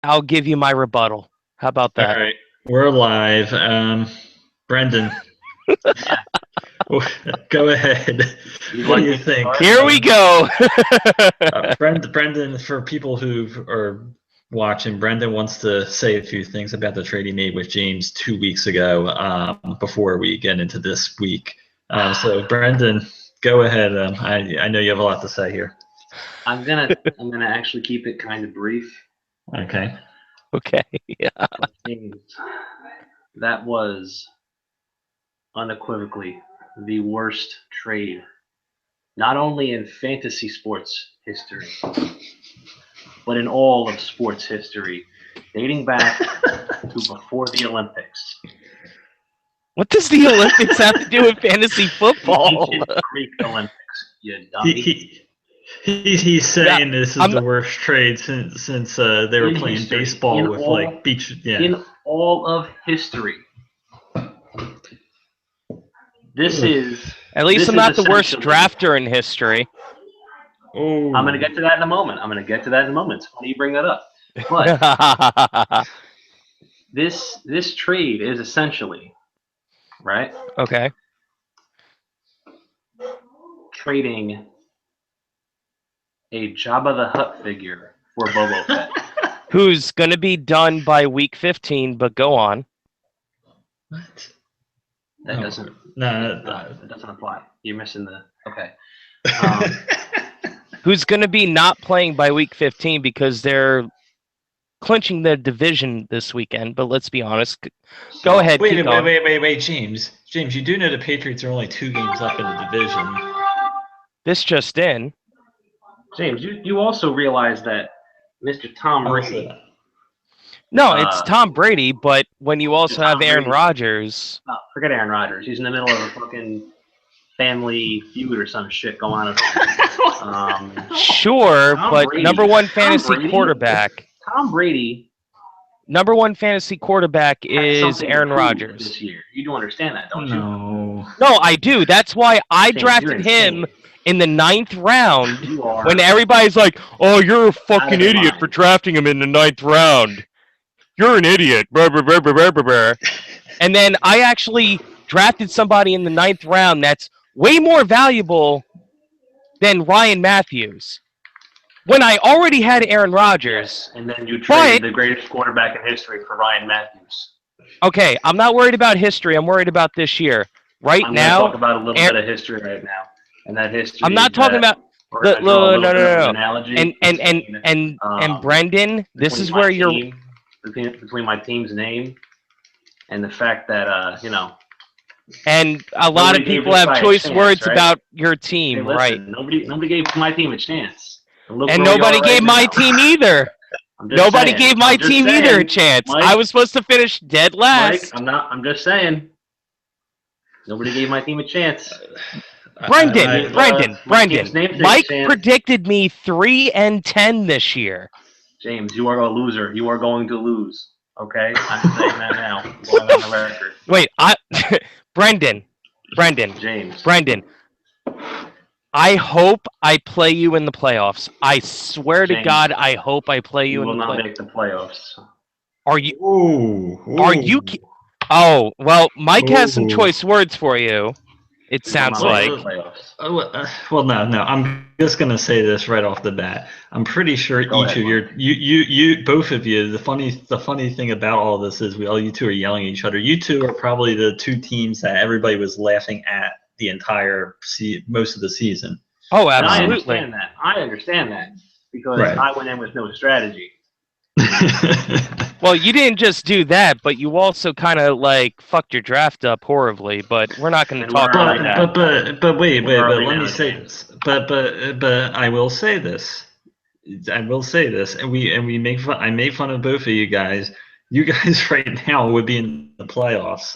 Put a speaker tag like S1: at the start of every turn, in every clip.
S1: I'll give you my rebuttal. How about
S2: All
S1: that?
S2: right, we're live. Brendan, go ahead.
S3: You'd
S2: What do
S3: like
S2: you
S3: me to
S2: think?
S3: start?
S1: Here we go.
S2: Brendan, for people who are watching, Brendan wants to say a few things about the trade he made with James 2 weeks ago. Before we get into this week, so Brendan, go ahead. I know you have a lot to say here.
S3: I'm gonna actually keep it kind of brief.
S2: Okay.
S1: Okay. Yeah.
S3: But James, that was unequivocally the worst trade, not only in fantasy sports history, but in all of sports history, dating back to before the Olympics.
S1: What does the Olympics have to do with fantasy
S3: The
S1: football?
S3: ancient Greek Olympics, you dummy.
S2: He's
S1: Yeah,
S2: saying this is
S1: I'm
S2: the worst trade since they were
S3: In
S2: playing
S3: history,
S2: baseball with like beach. Yeah.
S3: in all of history. This is
S1: At least
S3: this
S1: I'm
S3: is
S1: not the worst
S3: essentially-
S1: drafter in history.
S2: Oh.
S3: I'm going to get to that in a moment. It's funny you bring that up. But this trade is essentially, right,
S1: Okay.
S3: trading a Jabba the Hutt figure for Boba Fett.
S1: Who's going to be done by week 15, but go on.
S2: What?
S3: That
S2: No.
S3: doesn't
S2: No.
S3: that doesn't apply. You're missing the okay.
S1: Who's going to be not playing by week 15 because they're clinching the division this weekend, but let's be honest. Go ahead.
S2: Wait,
S1: keep going.
S2: wait, James. James, you do know the Patriots are only 2 games up in the division.
S1: This just in.
S3: James, you also realize that Mr. Tom Brady.
S1: No, it's Tom Brady, but when you also have Aaron
S3: Brady.
S1: Rodgers.
S3: No, forget Aaron Rodgers. He's in the middle of a fucking family feud or some shit going on at home.
S1: Sure,
S3: Tom
S1: but
S3: Brady.
S1: number one
S3: Tom
S1: fantasy
S3: Brady.
S1: quarterback.
S3: Tom Brady.
S1: Number one fantasy quarterback
S3: has
S1: is
S3: something
S1: Aaron
S3: to prove
S1: Rodgers.
S3: This year. You do understand that, don't you?
S2: No,
S1: I do. That's why I
S3: James,
S1: drafted
S3: you're
S1: him
S3: insane.
S1: in the 9th round
S3: You are.
S1: when everybody's like, oh, you're a fucking
S3: Out of your
S1: idiot
S3: mind.
S1: for drafting him in the 9th round. You're an idiot. Brr, brr, brr, brr, brr, brr, brr. And then I actually drafted somebody in the 9th round that's way more valuable than Ryan Matthews. When I already had Aaron Rodgers.
S3: Yes, and then you traded
S1: But-
S3: the greatest quarterback in history for Ryan Matthews.
S1: Okay, I'm not worried about history. I'm worried about this year. Right
S3: I'm
S1: now,
S3: going to talk about a little bit of history right now, and that history.
S1: I'm not talking about
S3: We're going to draw a little bit of
S1: no.
S3: an analogy.
S1: And Brendan, this is where you're
S3: between my team's name and the fact that
S1: and a lot of
S3: Nobody gave
S1: people
S3: this
S1: have
S3: guy a
S1: choice
S3: chance,
S1: words
S3: right?
S1: about your
S3: hey,
S1: team,
S3: listen,
S1: right?
S3: nobody gave my team a chance. Look
S1: And
S3: where we
S1: nobody
S3: are
S1: gave
S3: right
S1: my
S3: now.
S1: team either.
S3: I'm just
S1: Nobody
S3: saying.
S1: gave my
S3: I'm just
S1: team either a
S3: saying,
S1: chance.
S3: Mike,
S1: I was supposed to finish dead last.
S3: Mike, I'm just saying. Nobody gave my team a chance.
S1: Brendan,
S3: my team's name takes
S1: Mike
S3: a chance.
S1: predicted me 3-10 this year.
S3: James, you are a loser. You are going to lose. Okay? I'm saying that now. I'm going on the record.
S1: Wait, Brendan,
S3: James.
S1: I hope I play you in the playoffs. I swear to
S3: James,
S1: God, I hope I play you
S3: You
S1: in
S3: will
S1: the
S3: not
S1: playoffs.
S3: make the playoffs.
S1: Are you?
S2: Ooh.
S1: Are you? Oh, well, Mike has some
S2: Ooh.
S1: choice words for you. It
S3: You will
S1: sounds
S3: not make
S1: like.
S3: the playoffs.
S2: Well, no. I'm just gonna say this right off the bat. I'm pretty sure
S3: Go
S2: each
S3: ahead,
S2: of your,
S3: Mike.
S2: you, both of you. The funny thing about all this is all you two are yelling at each other. You two are probably the 2 teams that everybody was laughing at the entire most of the season.
S1: Oh,
S3: And
S1: absolutely.
S3: I understand that because
S2: Right.
S3: I went in with no strategy.
S1: Well, you didn't just do that, but you also kind of like fucked your draft up horribly. But we're not going to
S3: And
S1: talk
S3: where are
S1: about
S3: we
S1: that.
S3: now?
S2: But wait.
S3: Where are we
S2: Let
S3: now,
S2: me say
S3: James?
S2: this. But I will say this. And we make fun. I make fun of both of you guys. You guys right now would be in the playoffs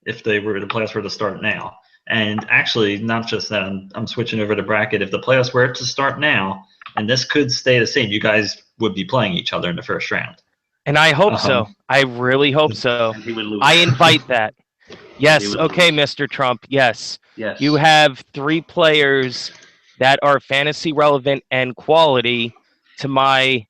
S2: if the playoffs were to start now. And actually, not just that. I'm switching over to bracket. If the playoffs were to start now, and this could stay the same, you guys would be playing each other in the first round.
S1: And I hope so. I really hope so.
S3: And he would lose.
S1: I invite that. Yes.
S3: He would
S1: Okay,
S3: lose.
S1: Mr. Trump. Yes.
S3: Yes.
S1: You have 3 players that are fantasy relevant and quality to my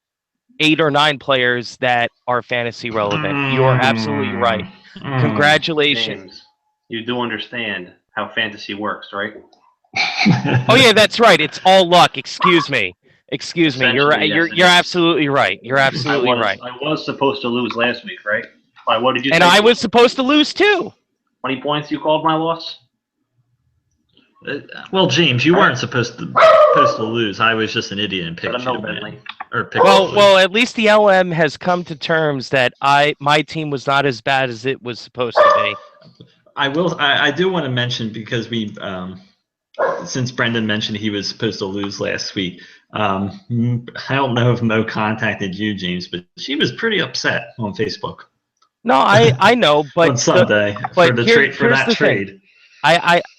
S1: 8 or 9 players that are fantasy relevant. You are absolutely right. Congratulations.
S3: James, you do understand how fantasy works, right?
S1: Oh yeah, that's right. It's all luck. Excuse me. Excuse me. You're
S3: Essentially, yes, it
S1: you're
S3: is.
S1: absolutely right. You're absolutely right.
S3: I was supposed to lose last week, right? By what did you
S1: And
S3: say?
S1: I was supposed to lose too.
S3: 20 points you called my loss?
S2: Well, James, you weren't supposed to lose. I was just an idiot and picked
S3: Let
S2: you
S3: him know,
S2: to win.
S3: Bentley.
S2: Or picked you to lose.
S1: Well, at least the LM has come to terms that my team was not as bad as it was supposed to be.
S2: I do want to mention, because we since Brendan mentioned he was supposed to lose last week, I don't know if Mo contacted you, James, but she was pretty upset on Facebook.
S1: No, I know, but
S2: on Sunday
S1: but
S2: for
S1: here's
S2: that
S1: the
S2: trade.
S1: thing.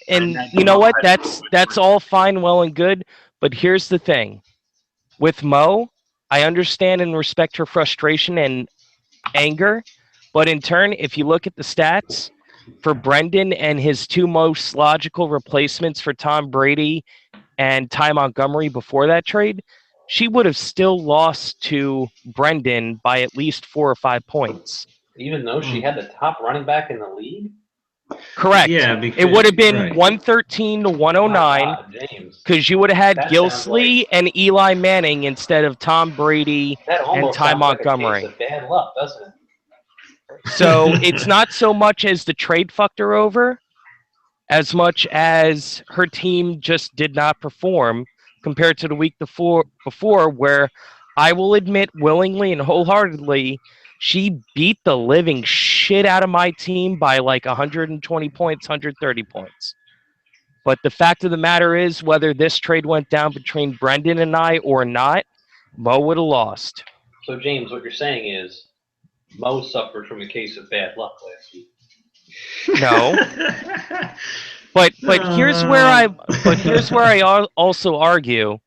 S1: And you know what? That's all fine, well and good. But here's the thing. With Mo, I understand and respect her frustration and anger. But in turn, if you look at the stats for Brendan and his 2 most logical replacements for Tom Brady and Ty Montgomery before that trade, she would have still lost to Brendan by at least 4 or 5 points.
S3: Even though she had the top running back in the league?
S1: Correct.
S2: Yeah, because,
S1: it would have been
S2: right.
S1: 113 to 109 because you would have had Gilsley and Eli Manning instead of Tom Brady and Ty Montgomery.
S3: Like a case of bad luck, doesn't it?
S1: So it's not so much as the trade fucked her over as much as her team just did not perform compared to the week before, where I will admit willingly and wholeheartedly she beat the living shit out of my team by like 120 points, 130 points. But the fact of the matter is, whether this trade went down between Brendan and I or not, Mo would have lost.
S3: So, James, what you're saying is Mo suffered from a case of bad luck last week.
S1: No. But here's where I also argue.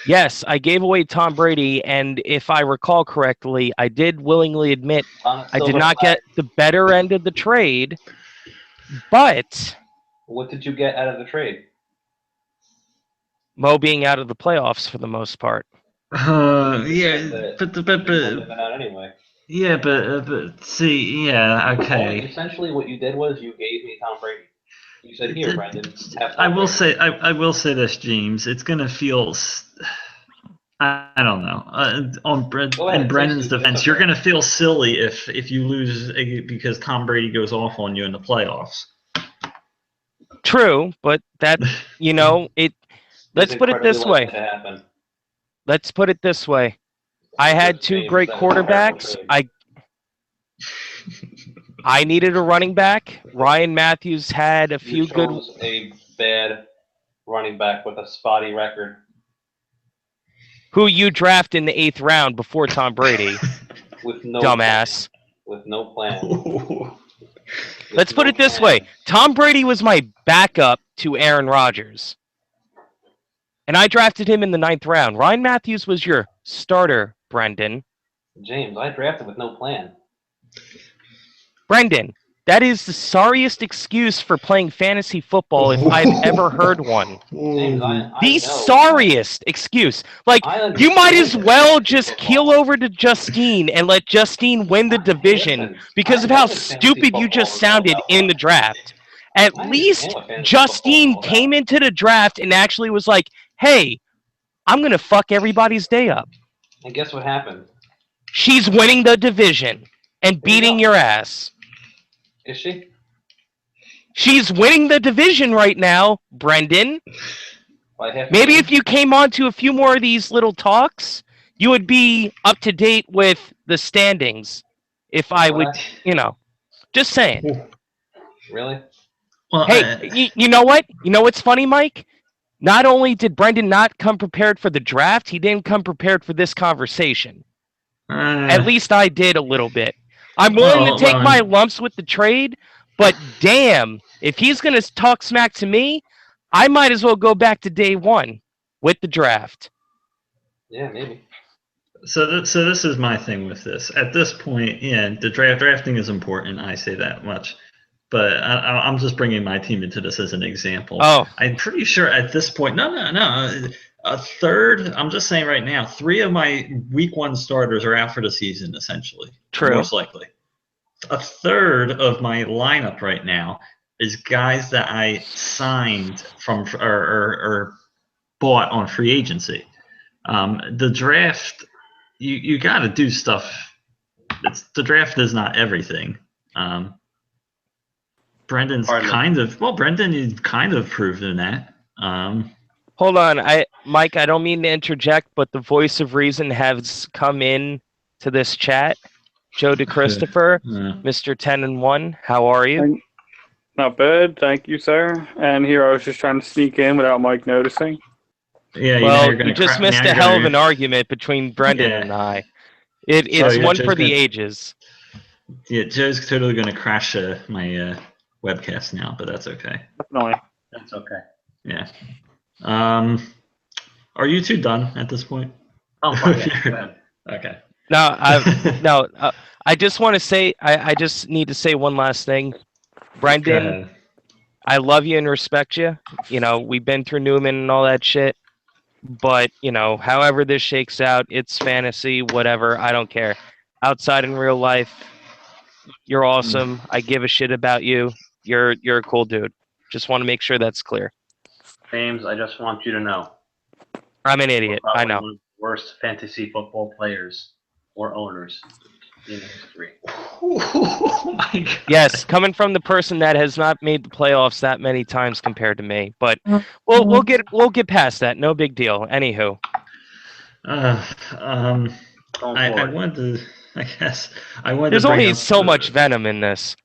S1: Yes, I gave away Tom Brady, and if I recall correctly, I did willingly admit I did not get the better end of the trade. But
S3: what did you get out of the trade?
S1: Mo being out of the playoffs for the most part.
S2: Yeah, but
S3: anyway.
S2: Yeah, but see, yeah, okay.
S3: Well, essentially, what you did was you gave me Tom Brady. You said, "Here, Brendan."
S2: I will say this, James. It's gonna feel. I don't know. In Brendan's defense, you're gonna feel silly if you lose because Tom Brady goes off on you in the playoffs.
S1: True, but that it. Let's put it this way. Let's put it this way. I had 2 great quarterbacks. I needed a running back. Ryan Matthews had a few good.
S3: A bad running back with a spotty record.
S1: Who you draft in the 8th round before Tom Brady?
S3: With no
S1: dumbass.
S3: Plan. With no plan.
S1: Let's put it this way. Tom Brady was my backup to Aaron Rodgers. And I drafted him in the 9th round. Ryan Matthews was your starter, Brendan.
S3: James, I drafted with no plan.
S1: Brendan, that is the sorriest excuse for playing fantasy football if I've ever heard one.
S3: James,
S1: the sorriest excuse. Like, you might as well just keel over to Justine and let Justine win the division because of how stupid you just sounded in the draft. At least Justine came into the draft and actually was like, hey, I'm going to fuck everybody's day up.
S3: And guess what happened?
S1: She's winning the division and beating your ass.
S3: Is she?
S1: She's winning the division right now, Brendan. Maybe if you came on to a few more of these little talks, you would be up to date with the standings. If I would, just saying.
S3: Really?
S2: Well,
S1: hey, you know what? You know what's funny, Mike? Not only did Brendan not come prepared for the draft, he didn't come prepared for this conversation. At least I did a little bit. I'm willing to take my lumps with the trade, but damn, if he's going to talk smack to me, I might as well go back to day 1 with the draft.
S3: Yeah, maybe.
S2: So this is my thing with this. At this point, the drafting is important. I say that much. But I'm just bringing my team into this as an example.
S1: Oh.
S2: I'm pretty sure at this point, no. A third, I'm just saying right now, 3 of my week 1 starters are out for the season, essentially.
S1: True.
S2: Most likely. A third of my lineup right now is guys that I signed from or bought on free agency. The draft, you got to do stuff. The draft is not everything. Brendan's Brendan, you've kind of proven that.
S1: Hold on, Mike, I don't mean to interject, but the voice of reason has come in to this chat. Joe DeChristopher, Mr. 10 and 1, how are you?
S4: Not bad, thank you, sir. And here I was just trying to sneak in without Mike noticing.
S2: Yeah,
S1: well, you just missed a hell of an argument between Brendan and I. It's one for the ages.
S2: Yeah, Joe's totally going to crash my webcast now, but that's okay.
S4: Definitely.
S3: That's okay.
S2: Yeah. Are you two done at this point?
S3: I'm fine.
S2: Okay.
S1: No, I just want to say, I just need to say one last thing. Brendan, I love you and respect you. You know, we've been through Newman and all that shit. But, you know, however this shakes out, it's fantasy, whatever, I don't care. Outside in real life, you're awesome. I give a shit about you. You're a cool dude. Just want to make sure that's clear.
S3: James, I just want you to know.
S1: I'm an idiot. I know.
S3: One of the worst fantasy football players or owners in history.
S2: Oh my God.
S1: Yes, coming from the person that has not made the playoffs that many times compared to me, but we'll get past that. No big deal. Anywho,
S2: I wanted to. I guess I wanted.
S1: There's
S2: to bring
S1: only
S2: up
S1: so much venom in this.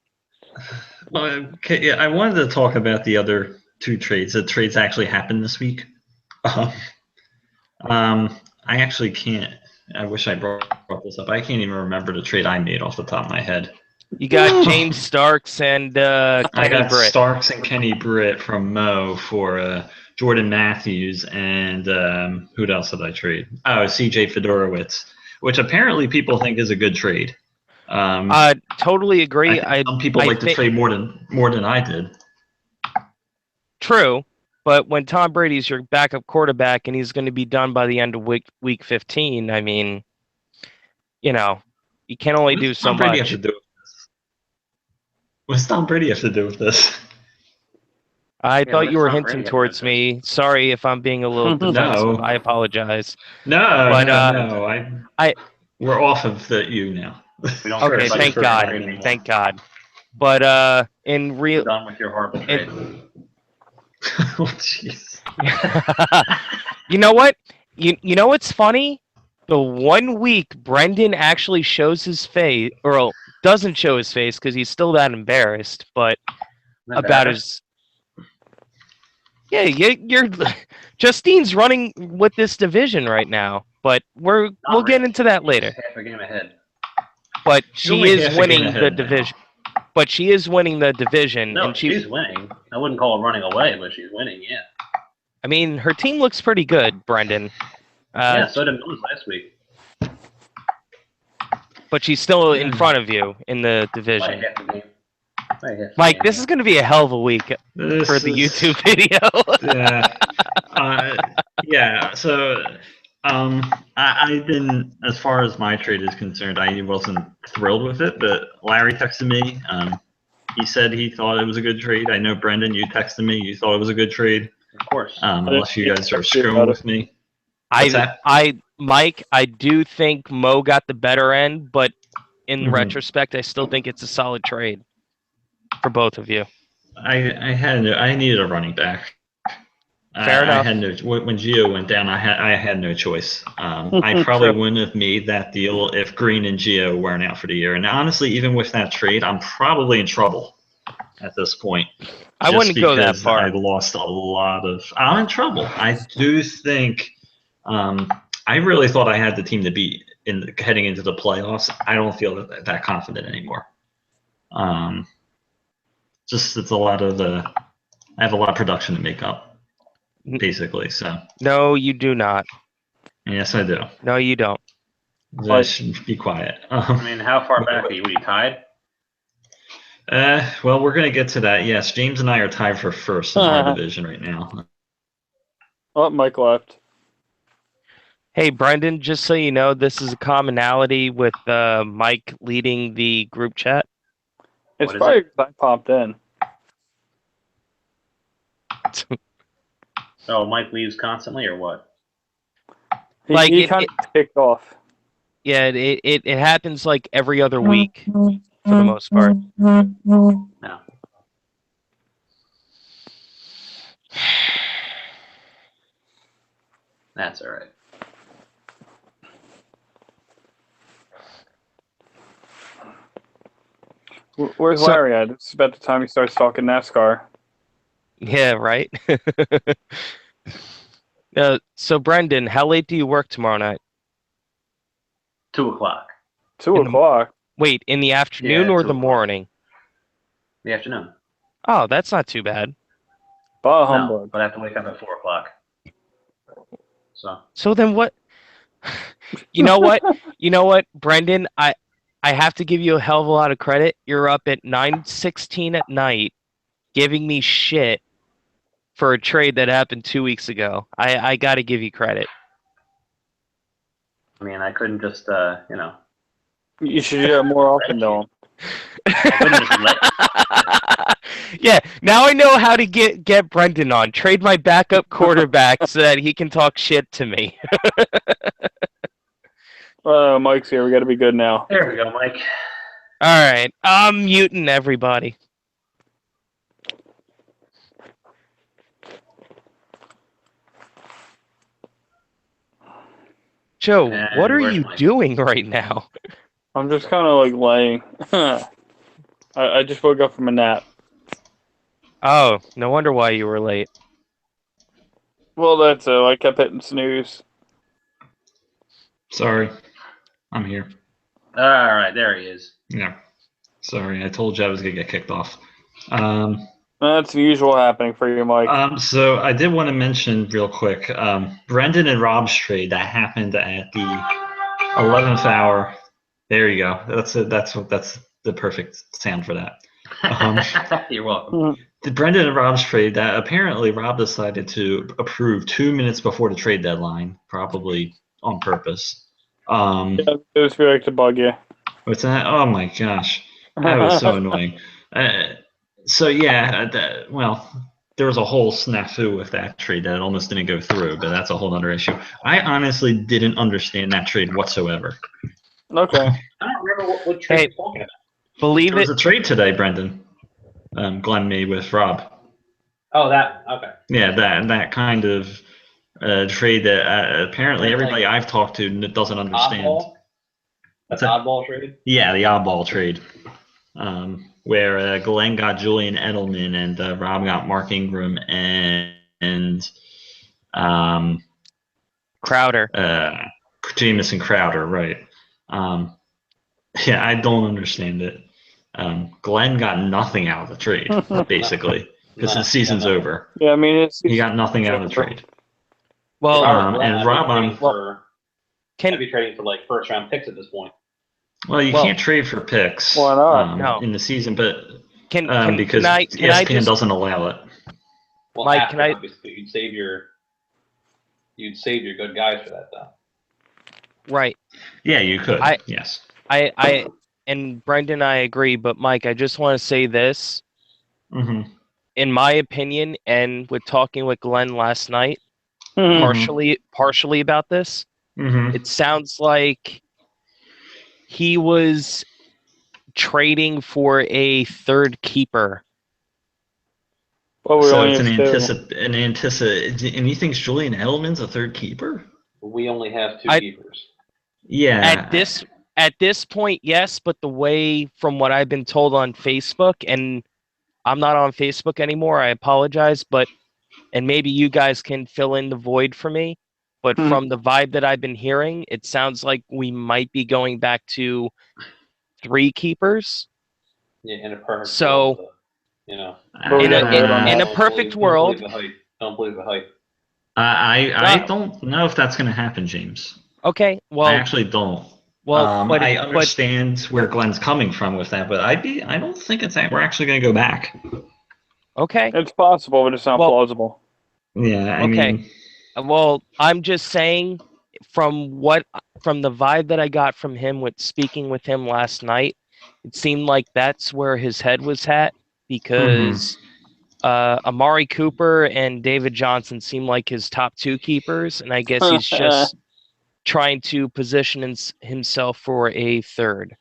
S2: Well, okay, yeah, I wanted to talk about the other 2 trades. The trades actually happened this week. I actually can't. I wish I brought this up. I can't even remember the trade I made off the top of my head.
S1: You got James Starks and
S2: I
S1: Kenny
S2: got
S1: Britt.
S2: Starks and Kenny Britt from Mo for Jordan Matthews and who else did I trade? Oh, C.J. Fedorowicz, which apparently people think is a good trade.
S1: Totally agree.
S2: Some people like to trade more than I did.
S1: True, but when Tom Brady's your backup quarterback and he's going to be done by the end of week 15, I mean, you know, you can only do so much.
S2: What's Tom Brady have to do with this?
S1: I thought you were hinting towards me. Sorry if I'm being a little defensive.
S2: No.
S1: I apologize.
S2: No, we're off of you now.
S1: Okay, thank God. Thank God. But in real,
S3: done with your horrible trade.
S2: Oh, jeez.
S1: You know what? You know what's funny? The 1 week Brendan actually shows his face, or doesn't show his face because he's still that embarrassed, but about his. Yeah, you're Justine's running with this division right now, but we'll get into that later.
S3: Half a game ahead.
S1: But she is winning the division. But she is winning the division.
S3: No,
S1: and
S3: she's winning. I wouldn't call her running away, but she's winning, yeah.
S1: I mean, her team looks pretty good, Brendan.
S3: Yeah, so did Moose last week.
S1: But she's still in front of you in the division. Mike, this is going to be a hell of a week for the YouTube video.
S2: Yeah. So, I've been, as far as my trade is concerned, I wasn't thrilled with it. But Larry texted me. He said he thought it was a good trade. I know, Brendan, you texted me. You thought it was a good trade.
S3: Of course.
S2: Unless you guys are screwing with me.
S1: Mike, I do think Mo got the better end, but in retrospect, I still think it's a solid trade for both of you.
S2: I needed a running back.
S1: Fair enough.
S2: When Gio went down, I had no choice. I probably wouldn't have made that deal if Green and Gio weren't out for the year. And honestly, even with that trade, I'm probably in trouble at this point.
S1: I wouldn't go that far.
S2: I lost a lot of. I'm in trouble. I do think. I really thought I had the team to beat heading into the playoffs. I don't feel that confident anymore. It's a lot of I have a lot of production to make up, basically. So. No,
S1: you do not.
S2: Yes, I do.
S1: No, you don't.
S2: I should be quiet.
S3: I mean, how far back are you? Were you tied?
S2: Well, we're gonna get to that. Yes, James and I are tied for first in our division right now.
S4: Oh, Mike left.
S1: Hey, Brendan, just so you know, this is a commonality with Mike leading the group chat.
S4: It's
S3: What is
S4: probably
S3: it?
S4: 'cause I popped in.
S3: Oh, Mike leaves constantly or what?
S1: Like,
S4: He
S1: it-
S4: kind of kicked off.
S1: Yeah, it happens like every other week for the most part.
S3: No. That's all right.
S4: Where's
S1: So-
S4: Larry at? It's about the time he starts talking NASCAR.
S1: Yeah, right? So, Brendan, how late do you work tomorrow night?
S3: 2 o'clock
S4: 2
S1: In the-
S4: o'clock.
S1: Wait, in the afternoon
S3: Yeah,
S1: or
S3: 2
S1: the
S3: o'clock.
S1: morning?
S3: in the afternoon.
S1: Oh, that's not too bad.
S4: Bah
S3: No,
S4: humbug.
S3: but I have to wake up at 4 o'clock.
S1: So then what? You know what? You know what, Brendan? I have to give you a hell of a lot of credit. You're up at 9:16 at night giving me shit for a trade that happened 2 weeks ago. I got to give you credit.
S3: I mean, I couldn't just,
S4: You should do that more often, though.
S3: I couldn't just let.
S1: Yeah, now I know how to get Brendan on. Trade my backup quarterback so that he can talk shit to me.
S4: Mike's here. We got to be good now.
S3: There we go, Mike.
S1: All right, I'm muting everybody. Joe,
S3: And
S1: what are
S3: where's
S1: you
S3: Mike?
S1: doing right now?
S4: I'm just kind of like laying. I just woke up from a nap.
S1: Oh, no wonder why you were late.
S4: Well, that's it. I kept hitting snooze.
S2: Sorry, I'm here.
S3: All right, there he is.
S2: Yeah. Sorry, I told you I was gonna get kicked off.
S4: That's the usual happening for you, Mike.
S2: So I did want to mention real quick, Brendan and Rob's trade that happened at the 11th hour. There you go. That's the perfect sound for that.
S3: You're welcome.
S2: The Brendan and Rob's trade that apparently Rob decided to approve 2 minutes before the trade deadline, probably on purpose.
S4: Yeah, it was like to bug you.
S2: What's that? Oh my gosh, that was so annoying. So yeah, there was a whole snafu with that trade that almost didn't go through, but that's a whole other issue. I honestly didn't understand that trade whatsoever.
S4: Okay.
S3: I don't remember what trade
S1: Hey,
S3: you're talking about.
S1: Believe
S2: There was
S1: it.
S2: a trade today, Brendan. Glenn made with Rob.
S3: Oh, that. Okay.
S2: Yeah, that kind of trade that apparently
S3: Like
S2: everybody I've talked to doesn't understand.
S3: Oddball? That's
S2: What's that?
S3: oddball trade?
S2: Yeah, the oddball trade, where Glenn got Julian Edelman and Rob got Mark Ingram and
S1: Crowder.
S2: Jamison Crowder, right? Yeah, I don't understand it. Glenn got nothing out of the trade, basically, because
S3: No,
S2: the season's
S3: no.
S2: over.
S4: Yeah, I mean,
S2: He got nothing out of the trade.
S1: Well,
S3: If I was Glenn,
S2: and
S3: I'd
S2: Rob,
S3: be trading for,
S1: can
S3: I'd be trading for like first round picks at this point.
S2: well, you
S1: Well-
S2: can't trade for picks
S4: Why not?
S1: No.
S2: in the season, but
S1: can
S2: because
S1: I
S2: ESPN doesn't allow it.
S3: Well,
S1: Mike,
S3: after,
S1: can I-
S3: obviously, you'd save your good guys for that though.
S1: right?
S2: Yeah, you could.
S1: I-
S2: Yes.
S1: I and Brendan, I agree, but Mike, I just want to say this.
S2: hmm
S1: In my opinion, and with talking with Glenn last night, partially about this,
S2: hmm
S1: it sounds like he was trading for a third keeper.
S4: Well, we
S2: So
S4: only
S2: it's
S4: have two.
S2: and he thinks Julian Edelman's a third keeper?
S3: We only have two
S1: I-
S3: keepers.
S2: Yeah.
S1: At this point, yes, but the way from what I've been told on Facebook, and I'm not on Facebook anymore, I apologize, and maybe you guys can fill in the void for me, but from the vibe that I've been hearing, it sounds like we might be going back to 3 keepers.
S3: Yeah, in a perfect
S1: So-
S3: world, you know.
S4: But we
S1: In a-
S4: gotta vote on
S1: in a
S4: that.
S1: perfect
S3: Don't
S1: world-
S3: believe the hype. Don't believe the hype.
S2: I don't know if that's going to happen, James.
S1: Okay,
S2: I
S1: well,
S2: actually don't.
S1: but
S2: I understand where Glenn's coming from with that, but I don't think we're actually going to go back.
S1: okay.
S4: It's possible, but it's not
S1: Well-
S4: plausible.
S2: Yeah, I
S1: Okay.
S2: mean,
S1: Well, I'm just saying, from the vibe that I got from him with speaking with him last night, it seemed like that's where his head was at because Amari Cooper and David Johnson seem like his top 2 keepers, and I guess he's just trying to position himself for a third.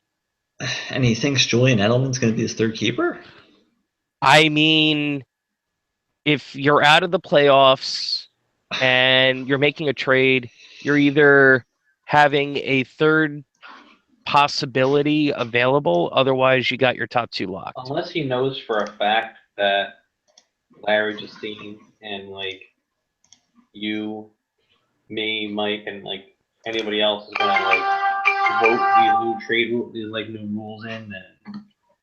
S2: And he thinks Julian Edelman's going to be his third keeper?
S1: I mean, if you're out of the playoffs and you're making a trade, you're either having a third possibility available, otherwise you got your top 2 locked.
S3: Unless he knows for a fact that Larry Justine and like you, me, Mike, and like anybody else is gonna like vote these new rules in, and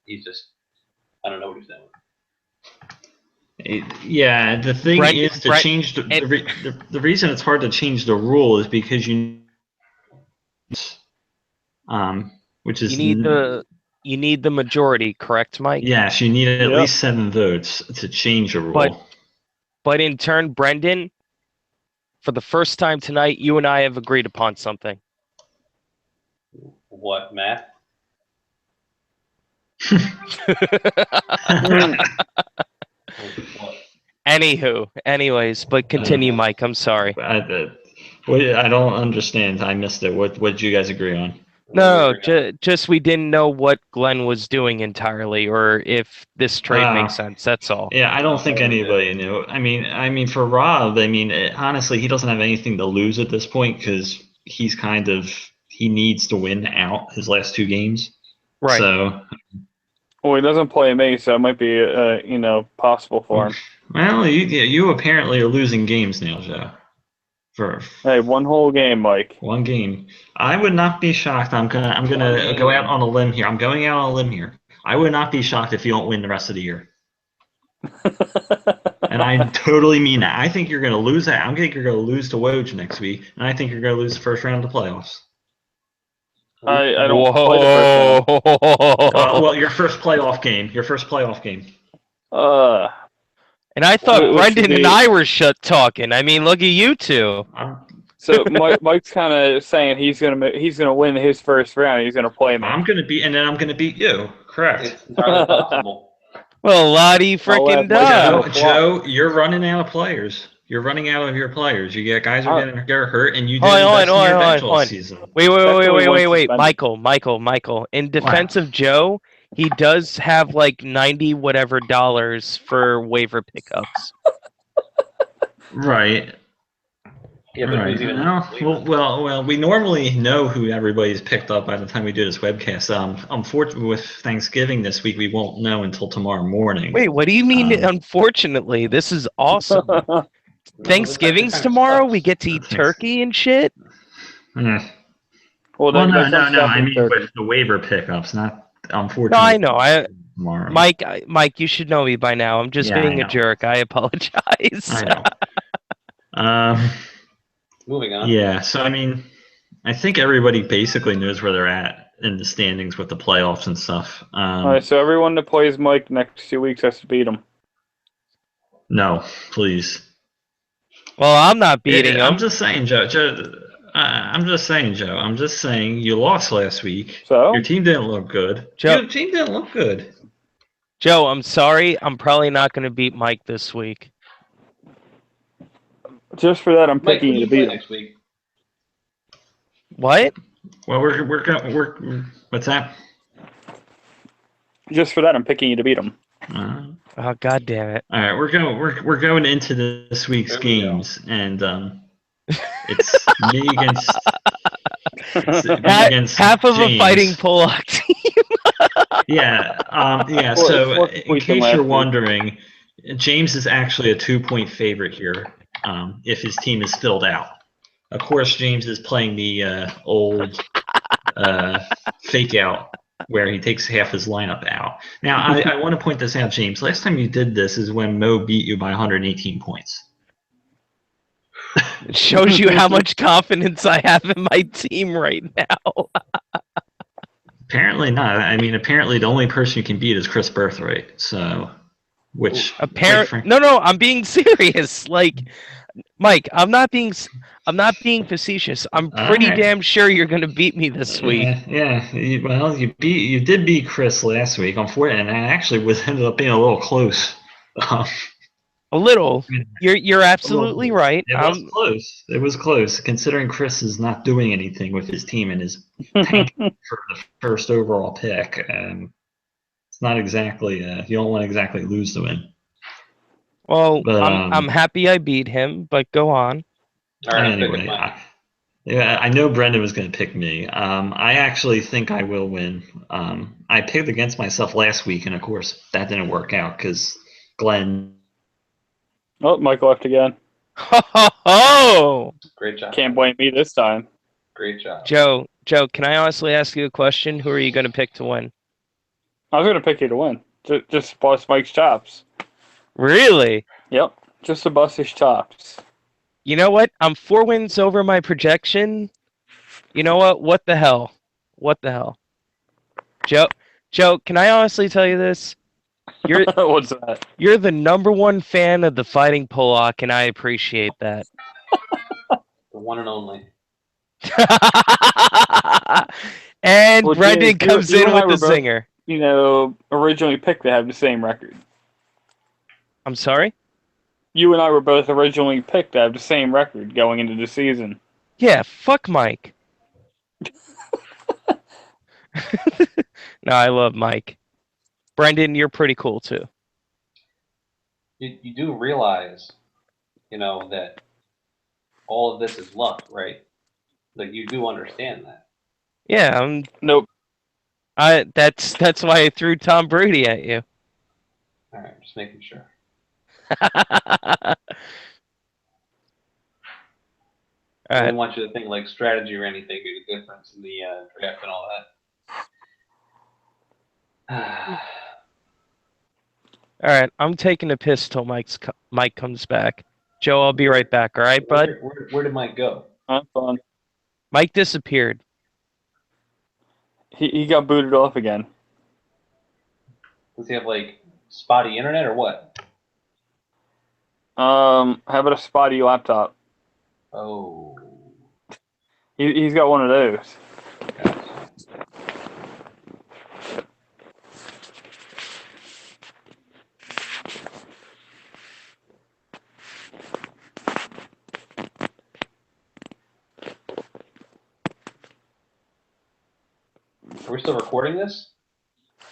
S3: he's just, I don't know what he's doing.
S2: Yeah, the thing is to change the reason it's hard to change the rule is because which is
S1: you need the majority, correct, Mike?
S2: Yes, you need at least 7 votes to change a rule.
S1: But in turn, Brendan, for the first time tonight, you and I have agreed upon something.
S3: What, Matt?
S1: Anyways, but continue, Mike. I'm sorry.
S2: I don't understand. I missed it. What did you guys agree on?
S1: No, just we didn't know what Glenn was doing entirely, or if this trade makes sense. That's all.
S2: Yeah, I don't think anybody knew. I mean, for Rob, honestly, he doesn't have anything to lose at this point because he needs to win out his last 2 games.
S1: Right.
S2: So.
S4: Well, he doesn't play me, so it might be possible for him.
S2: Well, you apparently are losing games now, Joe.
S4: Hey, 1 whole game, Mike.
S2: 1 game. I would not be shocked. I'm gonna go out on a limb here. I'm going out on a limb here. I would not be shocked if you don't win the rest of the year. And I totally mean that. I think you're gonna lose that. I think you're gonna lose to Woj next week, and I think you're gonna lose the first round of the playoffs.
S4: I don't play the first round.
S2: Well, your first playoff game.
S1: And I thought Brendan and I were talking. I mean, look at you two.
S4: So Mike's kind of saying he's gonna win his first round. He's gonna play me.
S2: I'm gonna beat you. Correct.
S3: It's entirely possible.
S1: Well, Lottie freaking
S2: Joe, you're running out of players. You're running out of your players. You get guys are getting hurt, and you did the season.
S1: Wait. Michael. In defense of Joe, he does have like $90 whatever for waiver pickups.
S2: Right.
S3: Yeah, but
S2: right. Well, we normally know who everybody's picked up by the time we do this webcast. Unfortunately, with Thanksgiving this week, we won't know until tomorrow morning.
S1: What do you mean? Unfortunately, this is awesome. Thanksgiving's tomorrow. We get to eat turkey and shit.
S2: Well, no. I mean, with the waiver pickups, not unfortunately.
S1: No, I know. Tomorrow. Mike, you should know me by now. I'm just being a jerk. I apologize.
S2: I know.
S3: Moving on.
S2: Yeah, so I mean, I think everybody basically knows where they're at in the standings with the playoffs and stuff.
S4: All right, so everyone that plays Mike next 2 weeks has to beat him.
S2: No, please.
S1: Well, I'm not beating him.
S2: I'm just saying, Joe. I'm just saying you lost last week.
S4: So?
S2: Your team didn't look good. Your team didn't look good.
S1: Joe, I'm sorry. I'm probably not going to beat Mike this week.
S4: Just for that, I'm picking you to beat him
S3: next week.
S1: What?
S2: Well, we're what's that?
S4: Just for that, I'm picking you to beat him.
S1: Oh, God damn it!
S2: All right, we're going into this week's games, and it's me against
S1: half of
S2: James.
S1: A fighting Pollock team.
S2: Yeah. So, in case you're wondering, James is actually a 2-point favorite here. If his team is filled out. Of course, James is playing the old fake out where he takes half his lineup out. Now, I want to point this out, James. Last time you did this is when Mo beat you by 118 points.
S1: It shows you how much confidence I have in my team right now.
S2: Apparently not. I mean, apparently the only person you can beat is Chris Birthright. So... Which
S1: no, I'm being serious. Like, Mike, I'm not being facetious. I'm pretty
S2: Alright.
S1: damn sure you're going to beat me this week.
S2: Yeah. Well, you did beat Chris last week, unfortunately, and it actually ended up being a little close. Um,
S1: A little. You're
S2: a little
S1: absolutely
S2: close.
S1: right.
S2: It was close. It was close, considering Chris is not doing anything with his team and is tanking for the first overall pick. It's not exactly you don't want to exactly lose to win.
S1: Well,
S2: But
S1: I'm happy I beat him, but go on.
S3: All right,
S2: anyway, I know Brendan was going to pick me. I actually think I will win. I picked against myself last week, and of course that didn't work out because Glenn.
S4: Oh, Mike left again.
S1: Ho ho ho!
S3: great job.
S4: Can't blame me this time.
S3: Great job.
S1: Joe, can I honestly ask you a question? Who are you going to pick to win?
S4: I was going to pick you to win. Just bust Mike's chops.
S1: Really?
S4: Yep, just to bust his chops.
S1: You know what? I'm 4 wins over my projection. You know what? What the hell? What the hell? Joe, can I honestly tell you this?
S4: What's that?
S1: You're the #1 fan of the Fighting Pollock, and I appreciate that.
S3: The one and only.
S1: And
S4: Well,
S1: Brendan
S4: James,
S1: comes
S4: you
S1: in
S4: and I
S1: with the
S4: were both,
S1: zinger.
S4: Originally picked to have the same record.
S1: I'm sorry?
S4: You and I were both originally picked to have the same record going into the season.
S1: Yeah, fuck Mike. No, I love Mike. Brendan, you're pretty cool too.
S3: You do realize, that all of this is luck, right? Like you do understand that.
S1: Yeah,
S4: Nope.
S1: that's why I threw Tom Brady at you.
S3: All right, just making sure.
S1: All
S3: I
S1: right.
S3: didn't want you to think like strategy or anything made a difference in the draft and all that.
S1: All right, I'm taking a piss till Mike comes back. Joe, I'll be right back. All right, bud?
S3: Where did Mike go?
S4: Have fun.
S1: Mike disappeared.
S4: He got booted off again.
S3: Does he have like spotty internet or what?
S4: How about a spotty laptop?
S3: Oh.
S4: He's got one of those.
S3: Gotcha. Are we still recording this?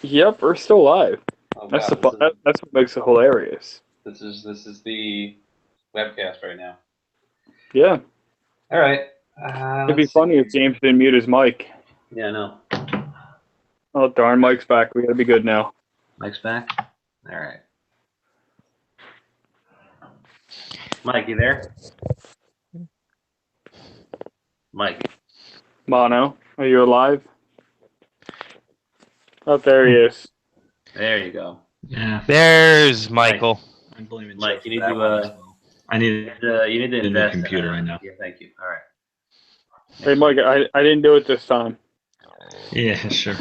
S4: Yep, we're still live.
S3: Oh,
S4: That's
S3: God,
S4: that's what makes it hilarious.
S3: this is the webcast right now.
S4: Yeah.
S3: All right.
S4: It'd be funny if James didn't mute his mic.
S3: Yeah, I know.
S4: Oh, darn, Mike's back. We gotta be good now.
S3: Mike's back? All right. Mike, you there? Mike.
S4: Mono, are you alive? Oh, there he is.
S3: There you go.
S2: Yeah,
S1: There's Michael.
S2: I'm blaming
S3: Mike,
S2: Joe
S3: you
S2: for
S3: need
S2: that
S3: to,
S2: one as well. I need
S3: You need to
S2: a new
S3: invest
S2: computer
S3: in
S2: right now.
S3: Yeah, thank you. All right.
S4: Hey, Mike, I didn't do it this time.
S2: Yeah, sure.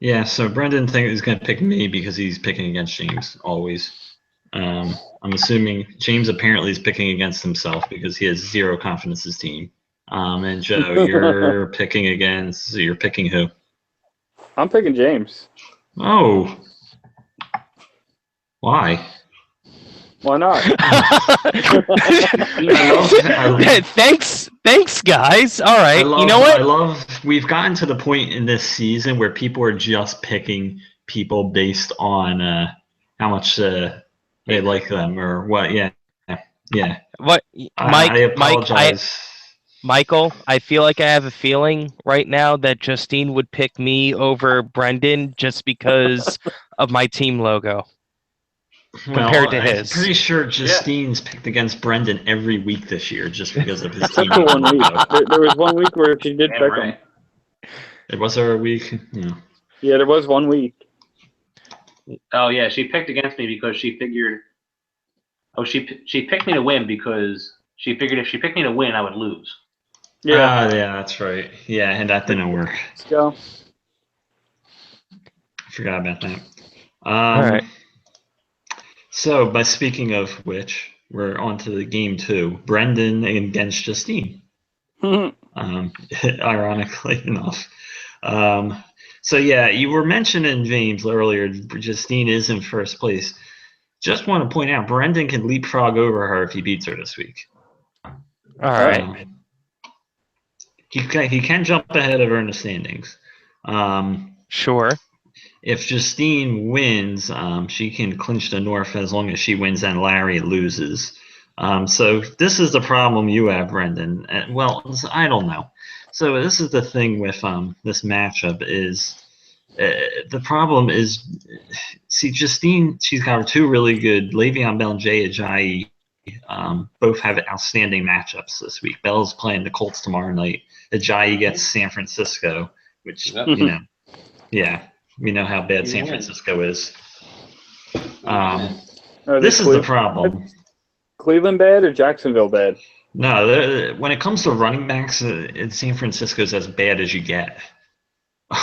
S2: Yeah, so Brendan thinks he's going to pick me because he's picking against James always. I'm assuming James apparently is picking against himself because he has zero confidence in his team. And Joe, you're picking who?
S4: I'm picking James.
S2: Oh. Why?
S4: Why not?
S1: Thanks, guys. All right, you know what?
S2: We've gotten to the point in this season where people are just picking people based on how much they like them or what. Yeah.
S1: What,
S2: I apologize.
S1: Michael, I feel like I have a feeling right now that Justine would pick me over Brendan just because of my team logo. Compared to his.
S2: I'm pretty sure Justine's picked against Brendan every week this year just because of his team.
S4: Except for 1 week. There was 1 week where she did pick him.
S2: Was there a week? No.
S4: Yeah, there was 1 week.
S3: Oh yeah, she picked against me because she figured. Oh, she picked me to win because she figured if she picked me to win, I would lose.
S4: Yeah.
S2: Yeah, that's right. Yeah, and that didn't work.
S4: Let's go.
S2: I forgot about that.
S1: All right.
S2: So, by speaking of which, we're on to the game 2. Brendan against Justine. Ironically enough. So yeah, you were mentioning James earlier. Justine is in first place. Just want to point out, Brendan can leapfrog over her if he beats her this week.
S1: All right.
S2: He can jump ahead of her in the standings.
S1: Sure.
S2: If Justine wins, she can clinch the North as long as she wins and Larry loses. So this is the problem you have, Brendan. Well, I don't know. So this is the thing with this matchup is the problem is, see, Justine, she's got 2 really good, Le'Veon Bell and Jay Ajayi, both have outstanding matchups this week. Bell's playing the Colts tomorrow night. Ajayi gets San Francisco, which, yeah, we know how bad San Francisco is. This is the problem.
S4: Cleveland bad or Jacksonville bad?
S2: No, when it comes to running backs, San Francisco's as bad as you get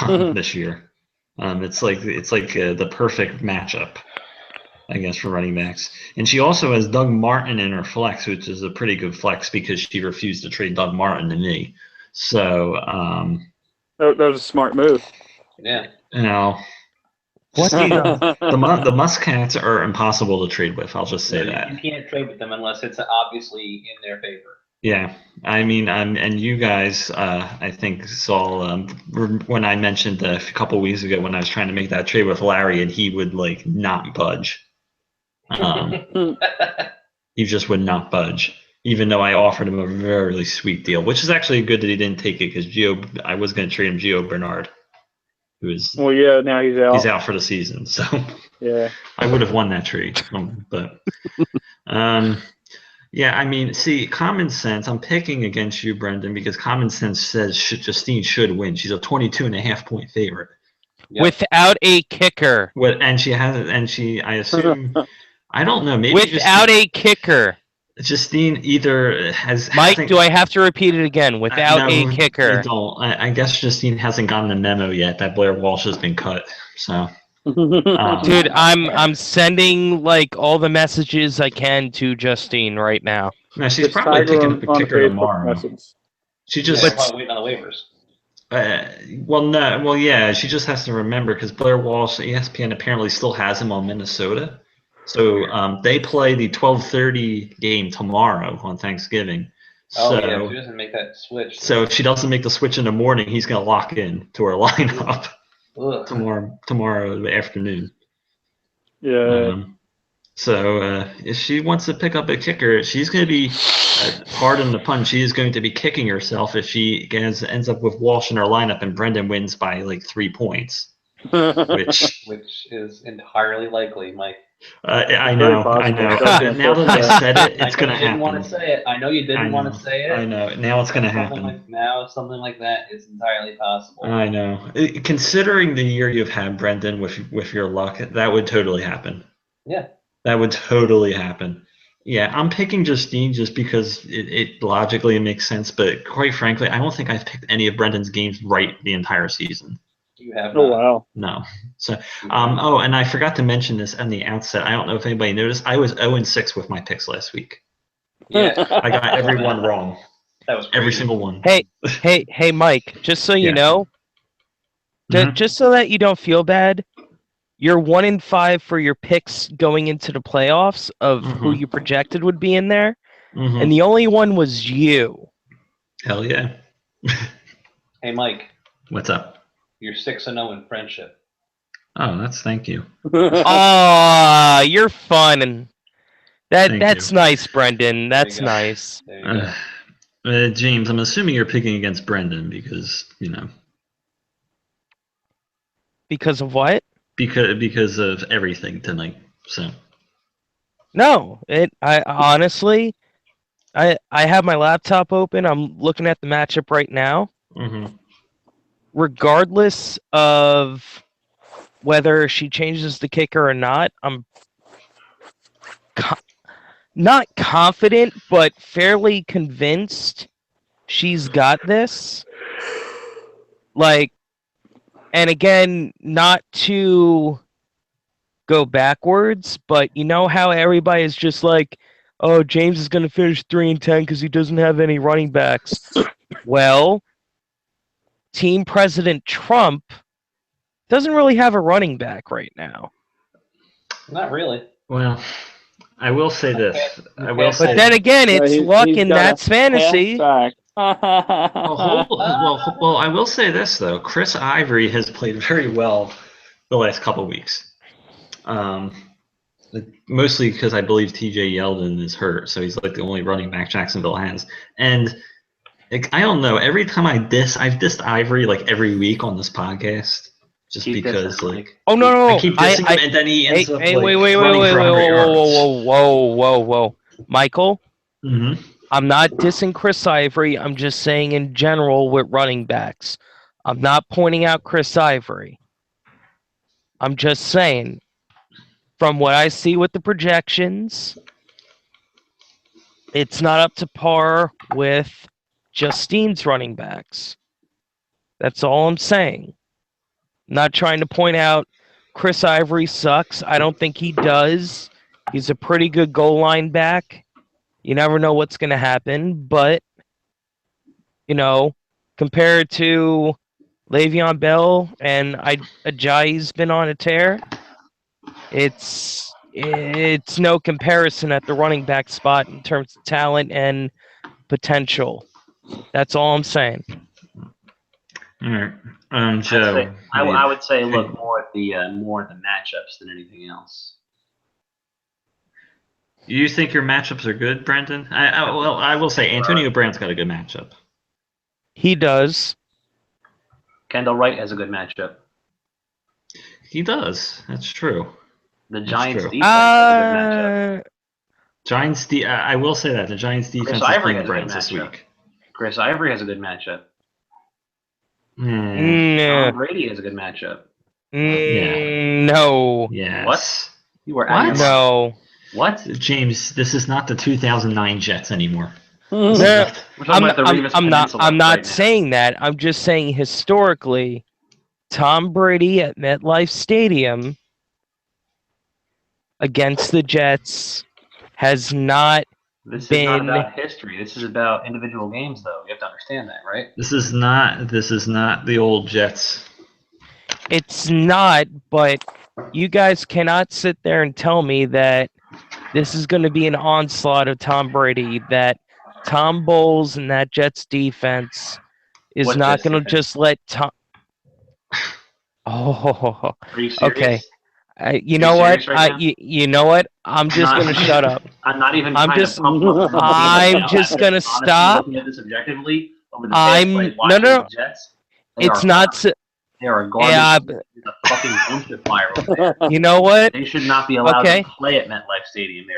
S2: this year. It's like the perfect matchup, I guess, for running backs. And she also has Doug Martin in her flex, which is a pretty good flex because she refused to trade Doug Martin to me. So
S4: that was a smart move.
S3: Yeah.
S2: You know, the Muscats are impossible to trade with. I'll just say that.
S3: You can't trade with them unless it's obviously in their favor.
S2: Yeah, I mean, and you guys, I think saw when I mentioned a couple weeks ago when I was trying to make that trade with Larry, and he would like not budge. He just would not budge, even though I offered him a very sweet deal, which is actually good that he didn't take it because I was going to trade him Gio Bernard, who is
S4: now he's out.
S2: He's out for the season, so
S4: yeah,
S2: I would have won that trade, but. Yeah, I mean, see, common sense, I'm picking against you, Brendan, because common sense says Justine should win. She's a 22.5-point favorite.
S1: Yep. Without a kicker.
S2: I assume, I don't know, maybe
S1: without a kicker.
S2: Justine either has...
S1: Mike, do I have to repeat it again? Without a kicker.
S2: You don't. I guess Justine hasn't gotten the memo yet that Blair Walsh has been cut, so...
S1: Dude, I'm sending like all the messages I can to Justine right now.
S2: No, she's probably picking up a kicker tomorrow.
S4: Message.
S2: She just
S3: waiting on the waivers.
S2: Yeah, she just has to remember because Blair Walsh, ESPN apparently still has him on Minnesota, so they play the 12:30 game tomorrow on Thanksgiving.
S3: Oh yeah, if she doesn't make that switch.
S2: So if she doesn't make the switch in the morning, he's gonna lock in to her lineup. Tomorrow afternoon.
S4: Yeah.
S2: So if she wants to pick up a kicker, she's going to be, pardon the pun, she is going to be kicking herself if she ends up with Walsh in her lineup and Brendan wins by like 3 points, which
S3: is entirely likely, Mike.
S2: I know. Now that I said it, it's going to happen.
S3: I didn't want to say it. I know you didn't want to say it.
S2: I know. Now it's going to happen.
S3: Now something like that is entirely possible.
S2: I know. Considering the year you've had, Brendan, with your luck, that would totally happen.
S3: Yeah.
S2: That would totally happen. Yeah, I'm picking Justine just because it logically makes sense, but quite frankly, I don't think I've picked any of Brendan's games right the entire season.
S3: You have not.
S4: Oh, wow.
S2: No. So, and I forgot to mention this at the outset. I don't know if anybody noticed. I was 0-6 with my picks last week.
S3: Yeah.
S2: I got every one wrong.
S3: That was crazy.
S2: Every single one.
S1: Hey, Mike, just so you know, just so that you don't feel bad, you're 1-5 for your picks going into the playoffs of who you projected would be in there, and the only one was you.
S2: Hell yeah.
S3: Hey, Mike.
S2: What's up?
S3: You're 6-0 in friendship.
S2: Oh, thank you.
S1: Aw, you're fun, and that's
S2: you.
S1: Nice, Brendan. That's nice.
S3: There you go.
S2: James, I'm assuming you're picking against Brendan because
S1: Because of what?
S2: Because of everything tonight. So.
S1: No, I honestly, I have my laptop open. I'm looking at the matchup right now. Regardless of whether she changes the kicker or not, I'm not confident, but fairly convinced she's got this. Like, and again, not to go backwards, but you know how everybody is just like, oh, James is going to finish 3-10 because he doesn't have any running backs. Well, team president Trump doesn't really have a running back right now.
S3: Not really.
S2: Well, I will say this.
S1: But then again, it's luck and that's fantasy.
S4: Halfback.
S2: Well, I will say this though. Chris Ivory has played very well the last couple of weeks. Mostly because I believe T.J. Yeldon is hurt, so he's like the only running back Jacksonville has. And I don't know. Every time I've dissed Ivory like every week on this podcast, just because like.
S1: Oh no!
S2: I keep dissing him, and then he ends up
S1: wait,
S2: running for 100 yards.
S1: Whoa, Michael.
S2: Mm-hmm.
S1: I'm not dissing Chris Ivory. I'm just saying in general with running backs. I'm not pointing out Chris Ivory. I'm just saying, from what I see with the projections, it's not up to par with Justine's running backs. That's all I'm saying. I'm not trying to point out Chris Ivory sucks. I don't think he does. He's a pretty good goal line back. You never know what's going to happen, but, compared to Le'Veon Bell and Ajayi's been on a tear, it's no comparison at the running back spot in terms of talent and potential. That's all I'm saying.
S2: All right, Joe.
S3: I would say look more at the matchups than anything else.
S2: You think your matchups are good, Brendan? I will say Antonio Brown's got a good matchup.
S1: He does.
S3: Kendall Wright has a good matchup.
S2: He does. That's true.
S3: The Giants defense has a good matchup.
S2: Giants. I will say that the Giants defense is playing the Browns this week.
S3: Chris Ivory has a good matchup.
S1: Tom
S3: Brady has a good matchup.
S1: No.
S2: Yes.
S3: What? You were out of your
S1: No.
S3: What?
S2: James, this is not the 2009 Jets anymore.
S1: I'm not saying that. I'm just saying historically, Tom Brady at MetLife Stadium against the Jets has not
S3: This
S1: been.
S3: is not about history. This is about individual games, though. You have to understand that, right?
S2: This is not the old Jets.
S1: It's not, but you guys cannot sit there and tell me that this is going to be an onslaught of Tom Brady, that Tom Bowles and that Jets defense is not going to just let Tom. Oh,
S3: Are you serious?
S1: okay. You know what? You know what? I'm just going to shut up.
S3: I'm not even.
S1: I'm just going to stop.
S3: Looking at this objectively over the
S1: no.
S3: Jets,
S1: it's not.
S3: They are a garbage. It's a fucking dumpster fire over there.
S1: You know what?
S3: They should not be allowed to play at MetLife Stadium. They're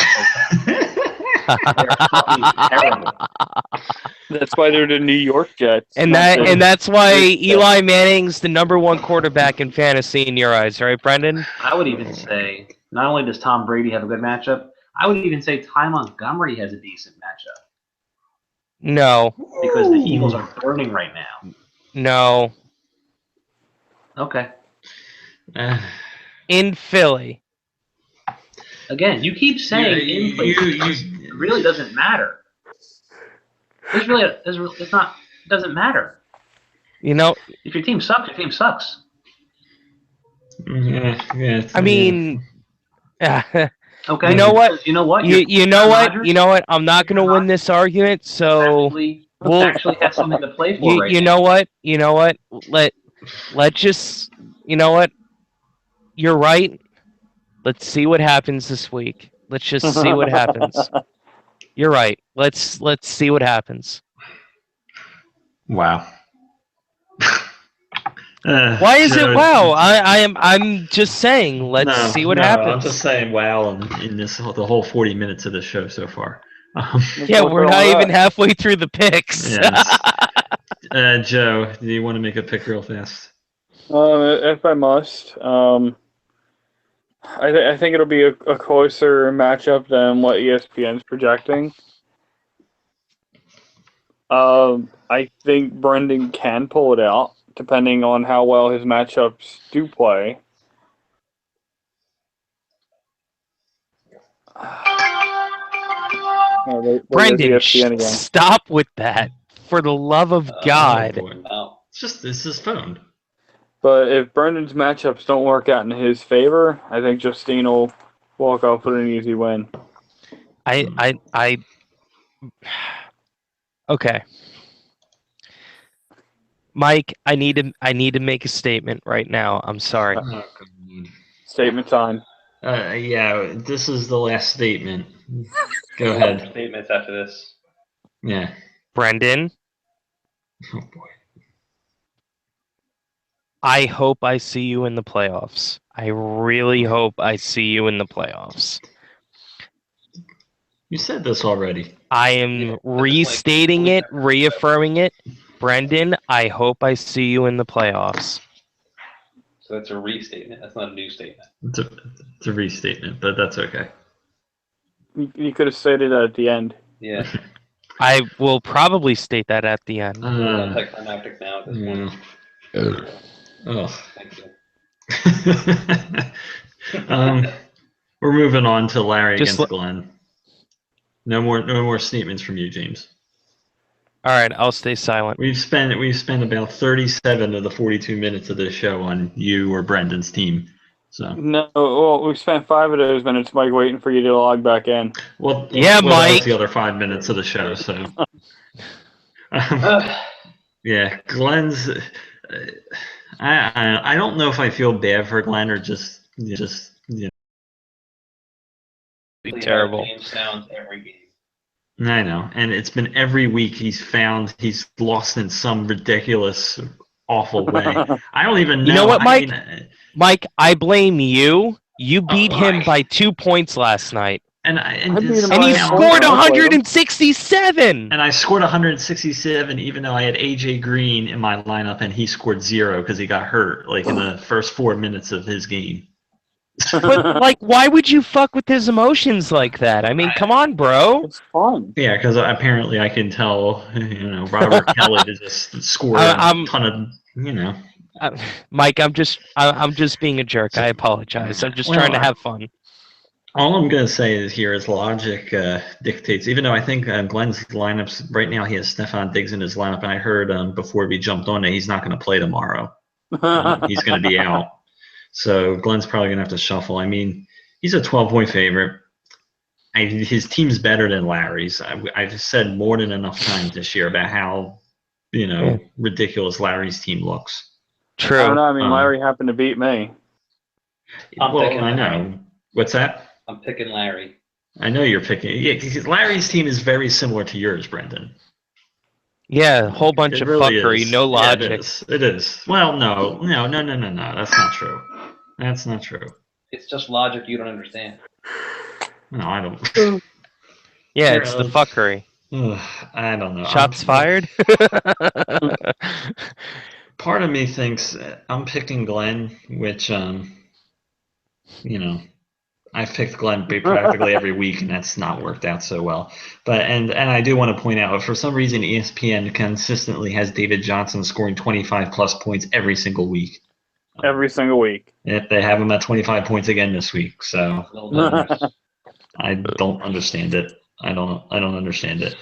S3: fucking terrible.
S4: That's why they're the New York Jets.
S1: And that's why Eli Manning's the #1 quarterback in fantasy in your eyes, right, Brendan?
S3: I would even say not only does Tom Brady have a good matchup, I would even say Ty Montgomery has a decent matchup.
S1: No.
S3: Because the Eagles are burning right now.
S1: No.
S3: Okay.
S1: In Philly.
S3: Again, you keep saying in Philly. It really doesn't matter. It doesn't matter. If your team sucks, your team sucks.
S2: Yeah.
S1: I mean,
S3: okay.
S1: You know what?
S3: You know what?
S1: You know what? You know what? I'm not going to win this argument, so
S3: we'll actually have something to play for.
S1: You know what? You know what? Let's just. You know what? You're right. Let's see what happens this week. Let's just see what happens. You're right. Let's see what happens.
S2: Wow.
S1: Why is it wow? I'm just saying. Let's see what happens.
S2: I'm just saying wow in the whole 40 minutes of the show so far.
S1: Yeah, we're not even halfway through the picks.
S2: Yes. Joe, do you want to make a pick real fast?
S4: If I must, I think it'll be a closer matchup than what ESPN's projecting. I think Brendan can pull it out, depending on how well his matchups do play. Oh, there goes
S1: Brendan,
S4: ESPN again.
S1: stop with that. For the love of God.
S2: Oh, boy.
S3: Oh,
S2: It's his phone.
S4: But if Brendan's matchups don't work out in his favor, I think Justine will walk off with an easy win.
S1: Okay. Mike, I need to make a statement right now. I'm sorry.
S2: Oh, God.
S4: Statement time.
S2: Yeah, this is the last statement. Go ahead.
S3: statements after this.
S2: Yeah.
S1: Brendan,
S2: Oh boy.
S1: I hope I see you in the playoffs. I really hope I see you in the playoffs.
S2: You said this already.
S1: I am restating it, reaffirming it. Brendan, I hope I see you in the playoffs.
S3: So that's a restatement. That's not a new statement.
S2: It's a restatement, but that's okay.
S4: You could have stated that at the end.
S3: Yeah.
S1: I will probably state that at the end.
S3: Anticlimactic now at this point.
S2: Oh.
S3: Thank you.
S2: We're moving on to Larry
S1: Just
S2: against Glenn. No more statements from you, James.
S1: All right, I'll stay silent.
S2: We've spent about 37 of the 42 minutes of this show on you or Brendan's team. So
S4: No, well, we spent 5 of those minutes, Mike, waiting for you to log back in.
S2: well,
S1: Yeah,
S2: that was
S1: Mike.
S2: the other 5 minutes of the show. So yeah, Glenn's. I don't know if I feel bad for Glenn or just
S1: Terrible.
S3: James sounds every game.
S2: I know, and it's been every week he's lost in some ridiculous, awful way. I don't even know.
S1: You know what, Mike?
S2: I mean,
S1: Mike, I blame you. You beat him
S2: Mike.
S1: by 2 points last night.
S2: And
S4: I beat him
S1: And he
S4: by
S1: scored
S4: one.
S1: 167.
S2: And I scored 167, even though I had AJ Green in my lineup, and he scored 0 because he got hurt, like in the first 4 minutes of his game.
S1: But, like, why would you fuck with his emotions like that? I mean, come on, bro.
S4: It's fun.
S2: Yeah, because apparently I can tell, Robert Kelly to just score a ton of,
S1: Mike, I'm just being a jerk. I apologize. I'm just trying to have fun.
S2: All I'm going to say is logic dictates, even though I think Glenn's lineups, right now he has Stefan Diggs in his lineup, and I heard before we jumped on it, he's not going to play tomorrow. He's going to be out. So Glenn's probably going to have to shuffle. I mean, he's a 12-point favorite. His team's better than Larry's. I've said more than enough times this year about how, ridiculous Larry's team looks.
S1: True.
S4: I don't know. I mean, Larry happened to beat me.
S2: I know. What's that?
S3: I'm picking Larry.
S2: I know you're picking. Yeah, because Larry's team is very similar to yours, Brendan.
S1: Yeah, a whole bunch
S2: It
S1: of
S2: really
S1: fuckery,
S2: is.
S1: no logic.
S2: Yeah, it is. Well, no. That's not true. That's not true.
S3: It's just logic you don't understand.
S2: No, I don't.
S1: Yeah, it's the fuckery.
S2: I don't know.
S1: Shots fired?
S2: Part of me thinks I'm picking Glenn, which, I've picked Glenn practically every week, and that's not worked out so well. But and I do want to point out, for some reason, ESPN consistently has David Johnson scoring 25-plus points every single week.
S4: Every single week.
S2: If they have him at 25 points again this week, so I don't understand it. I don't understand it.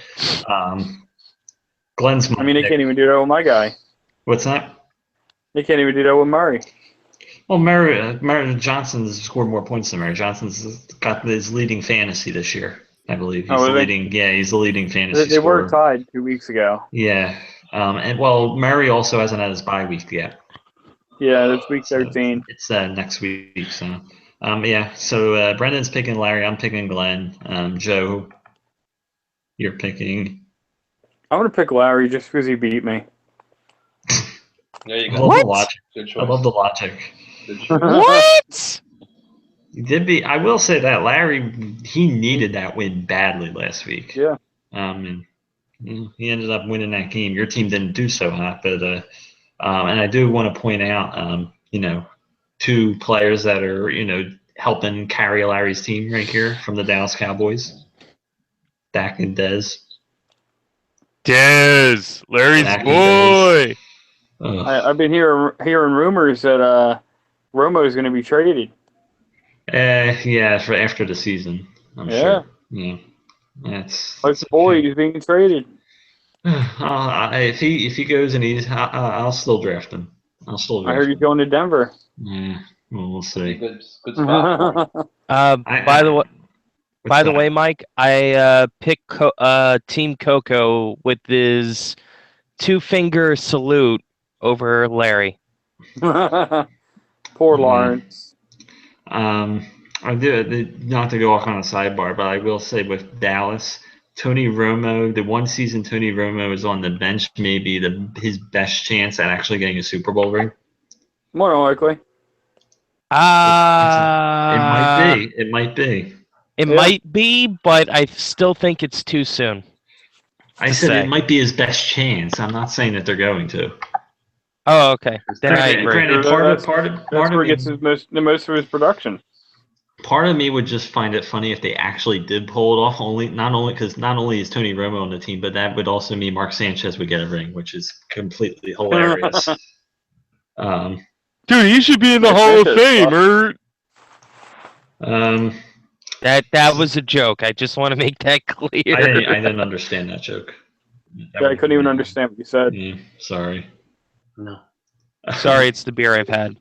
S2: Glenn's.
S4: I mean, they can't even do that with my guy.
S2: What's that?
S4: They can't even do that with Murray.
S2: Well, Murray Johnson's scored more points than Murray. Johnson's got his leading fantasy this year, I believe. He's the leading. Yeah, he's the leading fantasy.
S4: They were tied 2 weeks ago.
S2: Yeah, and Murray also hasn't had his bye week yet.
S4: Yeah, that's week 13.
S2: It's next week. So, yeah. So Brendan's picking Larry. I'm picking Glenn. Joe, you're picking.
S4: I'm gonna pick Larry just because he beat me.
S3: There you
S2: I
S3: go.
S2: love the logic.
S3: Good choice.
S2: I love the logic.
S3: Good choice.
S1: What?
S2: He did be. I will say that Larry, he needed that win badly last week.
S4: Yeah.
S2: And he ended up winning that game. Your team didn't do so hot, but and I do want to point out, 2 players that are helping carry Larry's team right here from the Dallas Cowboys, Dak and Dez.
S1: Dez, Larry's
S2: Dak and
S1: boy.
S4: I've been hearing rumors that Romo is going to be traded.
S2: Yeah, for after the season. I'm
S4: Yeah.
S2: sure. Yeah. That's
S4: Like the boy, he's being traded.
S2: if he goes and I'll still draft him. I'll still
S4: I
S2: draft
S4: heard he's
S2: him.
S4: going to Denver.
S2: Yeah, well, we'll see.
S3: Good spot for him.
S1: By the way,
S2: What's that?
S1: Mike, I picked Team Coco with his 2-finger salute over Larry.
S4: Poor Lawrence.
S2: I do not to go off on a sidebar, but I will say with Dallas, Tony Romo, the one season Tony Romo is on the bench, may be his best chance at actually getting a Super Bowl ring.
S4: More than likely.
S2: It might be. It might be.
S1: It
S4: Yeah.
S1: might be, but I still think it's too soon.
S2: I
S1: to
S2: said
S1: say.
S2: it might be his best chance. I'm not saying that they're going to.
S1: Oh, okay. Then I agree.
S2: Granted,
S4: That's
S2: part
S4: where
S2: of
S4: he gets the most of his production.
S2: Part of me would just find it funny if they actually did pull it off. Not only is Tony Romo on the team, but that would also mean Mark Sanchez would get a ring, which is completely hilarious.
S1: Dude, he should be in the
S4: Mark
S1: Hall of
S4: Sanchez,
S1: Fame. Or...
S2: Um,
S1: That was a joke. I just want to make that clear.
S2: I didn't understand that joke.
S4: Yeah, I couldn't even understand what you said.
S2: Sorry.
S3: No.
S1: Sorry, it's the beer I've had.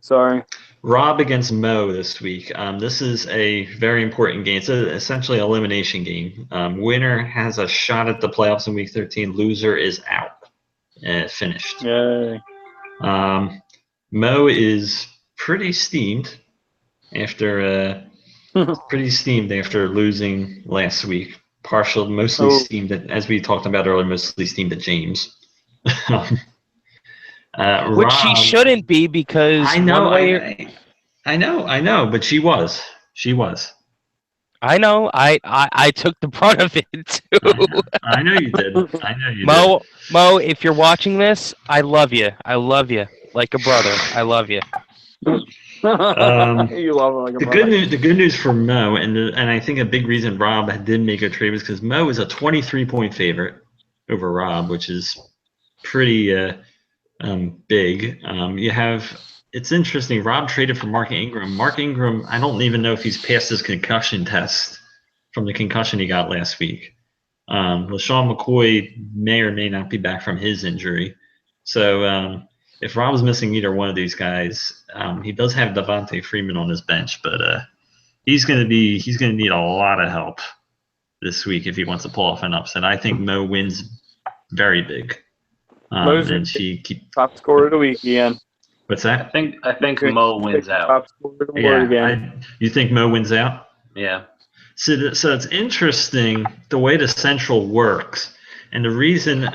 S4: Sorry.
S2: Rob against Mo this week. This is a very important game. It's essentially an elimination game. Winner has a shot at the playoffs in Week 13. Loser is out. Finished.
S4: Yay.
S2: Mo is pretty steamed after losing last week. Mostly steamed as we talked about earlier. Mostly steamed at James.
S1: Which she shouldn't be because
S2: I know,
S1: one way
S2: I know, but she was.
S1: I know. I took the brunt of it too.
S2: I know you did.
S1: Mo, if you're watching this, I love you. I love you like a brother. I love you.
S4: You love him like a brother.
S2: The good news for Mo, and I think a big reason Rob did make a trade was because Mo is a 23-point favorite over Rob, which is pretty big. It's interesting. Rob traded for Mark Ingram. Mark Ingram, I don't even know if he's passed his concussion test from the concussion he got last week. LaShawn McCoy may or may not be back from his injury. So if Rob's missing either one of these guys, he does have Devontae Freeman on his bench, but he's going to need a lot of help this week if he wants to pull off an upset. I think Mo wins very big. And
S4: top scorer of the week again.
S2: What's that?
S3: I think Mo wins out.
S4: Top scorer of the week again.
S2: You think Mo wins out?
S3: Yeah.
S2: So it's interesting the way the Central works, and the reason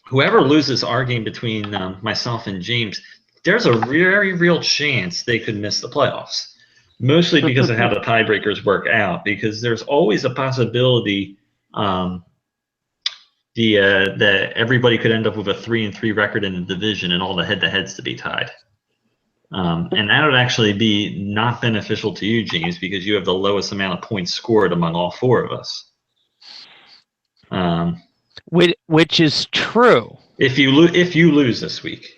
S2: whoever loses our game between myself and James, there's a very real chance they could miss the playoffs. Mostly because of how the tiebreakers work out. Because there's always a possibility. That everybody could end up with a 3-3 record in the division and all the head-to-heads to be tied. And that would actually be not beneficial to you, James, because you have the lowest amount of points scored among all four of us.
S1: Which is true.
S2: If you lose this week,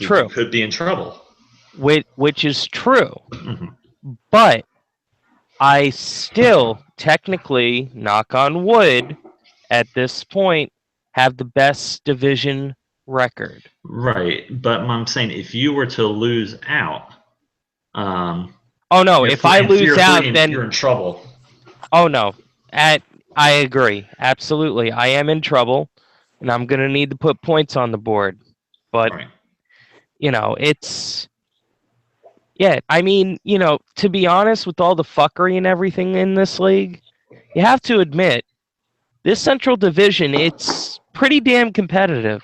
S1: True.
S2: You could be in trouble.
S1: Which is true.
S2: Mm-hmm.
S1: But I still technically, knock on wood, at this point, have the best division record.
S2: Right, but I'm saying if you were to lose out,
S1: oh no! If I lose out, then
S2: you're in trouble.
S1: Oh no! I agree. Absolutely, I am in trouble, and I'm gonna need to put points on the board. But
S2: right.
S1: It's I mean, to be honest, with all the fuckery and everything in this league, you have to admit. This Central Division, it's pretty damn competitive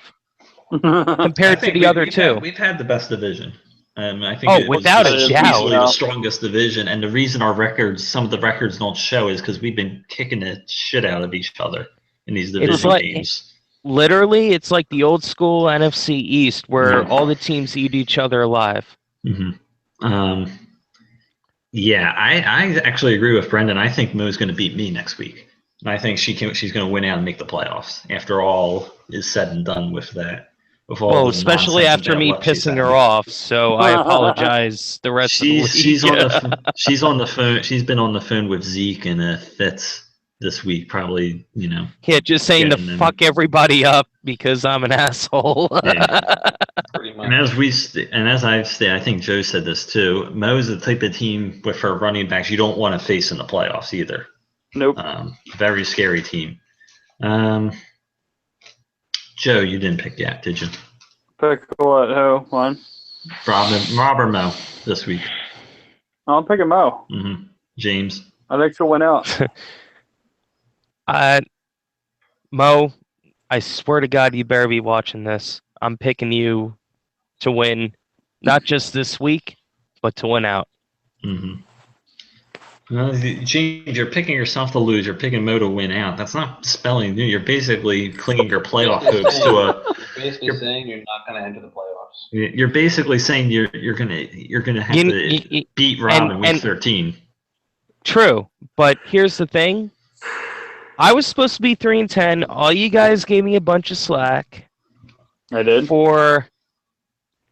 S1: compared to the other two.
S2: We've had the best division. I think
S1: without a doubt,
S2: easily the strongest division. And the reason some of the records don't show is because we've been kicking the shit out of each other in these division games.
S1: Literally, it's like the old school NFC East where all the teams eat each other alive.
S2: Mm-hmm. Yeah, I actually agree with Brendan. I think Mo's going to beat me next week. And I think she's going to win out and make the playoffs after all is said and done with that. with all
S1: Well,
S2: the
S1: especially
S2: nonsense
S1: after
S2: about
S1: me
S2: what she's
S1: pissing her
S2: having.
S1: off, so I apologize the rest of the week.
S2: She's on the she's on the phone. She's been on the phone with Zeke and Fitz this week, probably.
S1: Yeah, just saying to
S2: Getting them.
S1: fuck everybody up because I'm an asshole.
S2: Yeah.
S3: Pretty much.
S2: And as I've stated, I think Joe said this too. Mo's the type of team with her running backs you don't want to face in the playoffs either.
S4: Nope.
S2: Very scary team. Joe, you didn't pick yet, did you?
S4: Pick what? Who? One?
S2: Rob or Mo this week?
S4: I'm picking Mo.
S2: Mm-hmm. James.
S4: I think she'll win out.
S1: Mo, I swear to God, you better be watching this. I'm picking you to win, not just this week, but to win out.
S2: Mm-hmm. James, you're picking yourself to lose. You're picking Mo to win out. That's not spelling. You're basically clinging your playoff hopes to a.
S3: Basically saying you're not going to enter the playoffs.
S2: You're basically saying you're gonna have to beat Rob in week 13.
S1: True, but here's the thing. I was supposed to be 3-10. All you guys gave me a bunch of slack.
S4: I did.
S1: For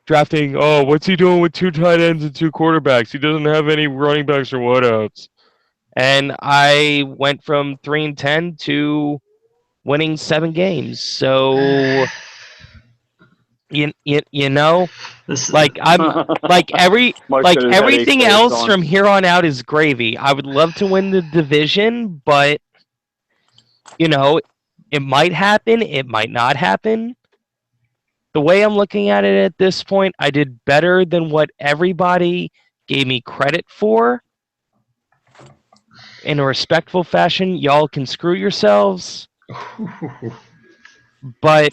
S1: drafting. Oh, what's he doing with 2 tight ends and 2 quarterbacks? He doesn't have any running backs or whatouts. And I went from 3-10 to winning 7 games. So you know, like I'm like everything else from here on out is gravy. I would love to win the division, but it might happen, it might not happen. The way I'm looking at it at this point, I did better than what everybody gave me credit for. In a respectful fashion, y'all can screw yourselves. But,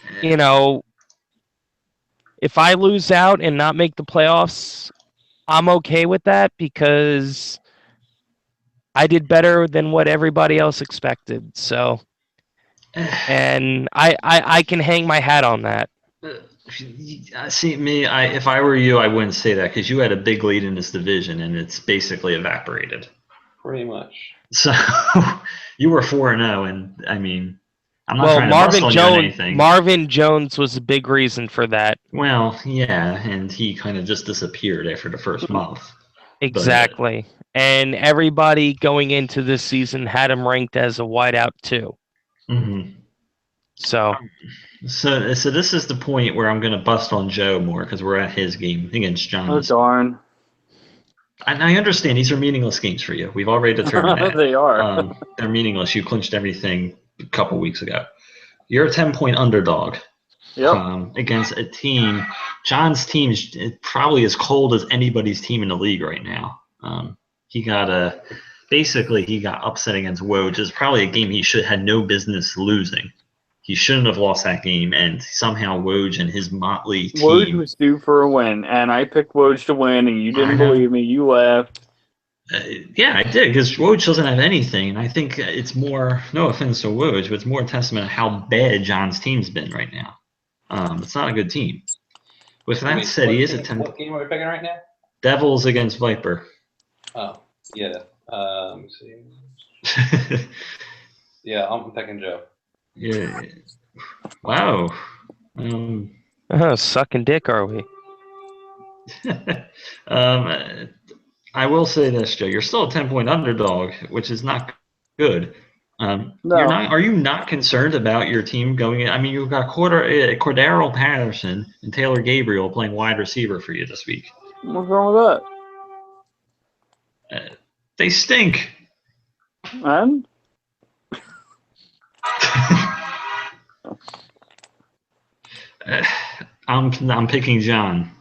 S1: if I lose out and not make the playoffs, I'm okay with that because I did better than what everybody else expected. So, and I can hang my hat on that.
S2: See, if I were you, I wouldn't say that because you had a big lead in this division and it's basically evaporated.
S3: Pretty much.
S2: So you were 4-0, and I mean, I'm not trying to bust on you on anything.
S1: Marvin Jones was a big reason for that.
S2: Well, yeah, and he kind of just disappeared after the first month.
S1: Exactly. And everybody going into this season had him ranked as a wideout too.
S2: Mm-hmm.
S1: So
S2: this is the point where I'm going to bust on Joe more because we're at his game against John.
S4: Oh, darn.
S2: And I understand these are meaningless games for you. We've already determined that.
S4: They are.
S2: They're meaningless. You clinched everything a couple weeks ago. You're a 10-point underdog against a team. John's team is probably as cold as anybody's team in the league right now. He got upset against Woj. It's probably a game he had no business losing. He shouldn't have lost that game, and somehow Woj and his motley team.
S4: Woj was due for a win, and I picked Woj to win, and you didn't believe me. You laughed.
S2: Yeah, I did, because Woj doesn't have anything, and I think it's more, no offense to Woj, but it's more a testament of how bad John's team's been right now. It's not a good team. With that said, he is a 10.
S3: What game are we picking right now?
S2: Devils against Viper.
S3: Oh, yeah. Let me see. Yeah, I'm picking Joe.
S2: Yeah. Wow.
S1: Sucking dick, are we?
S2: I will say this, Joe. You're still a 10-point underdog, which is not good.
S4: No.
S2: Are you not concerned about your team going in? I mean, you've got Cordero Patterson and Taylor Gabriel playing wide receiver for you this week.
S4: What's wrong with
S2: that? They stink.
S4: And?
S2: I'm picking John.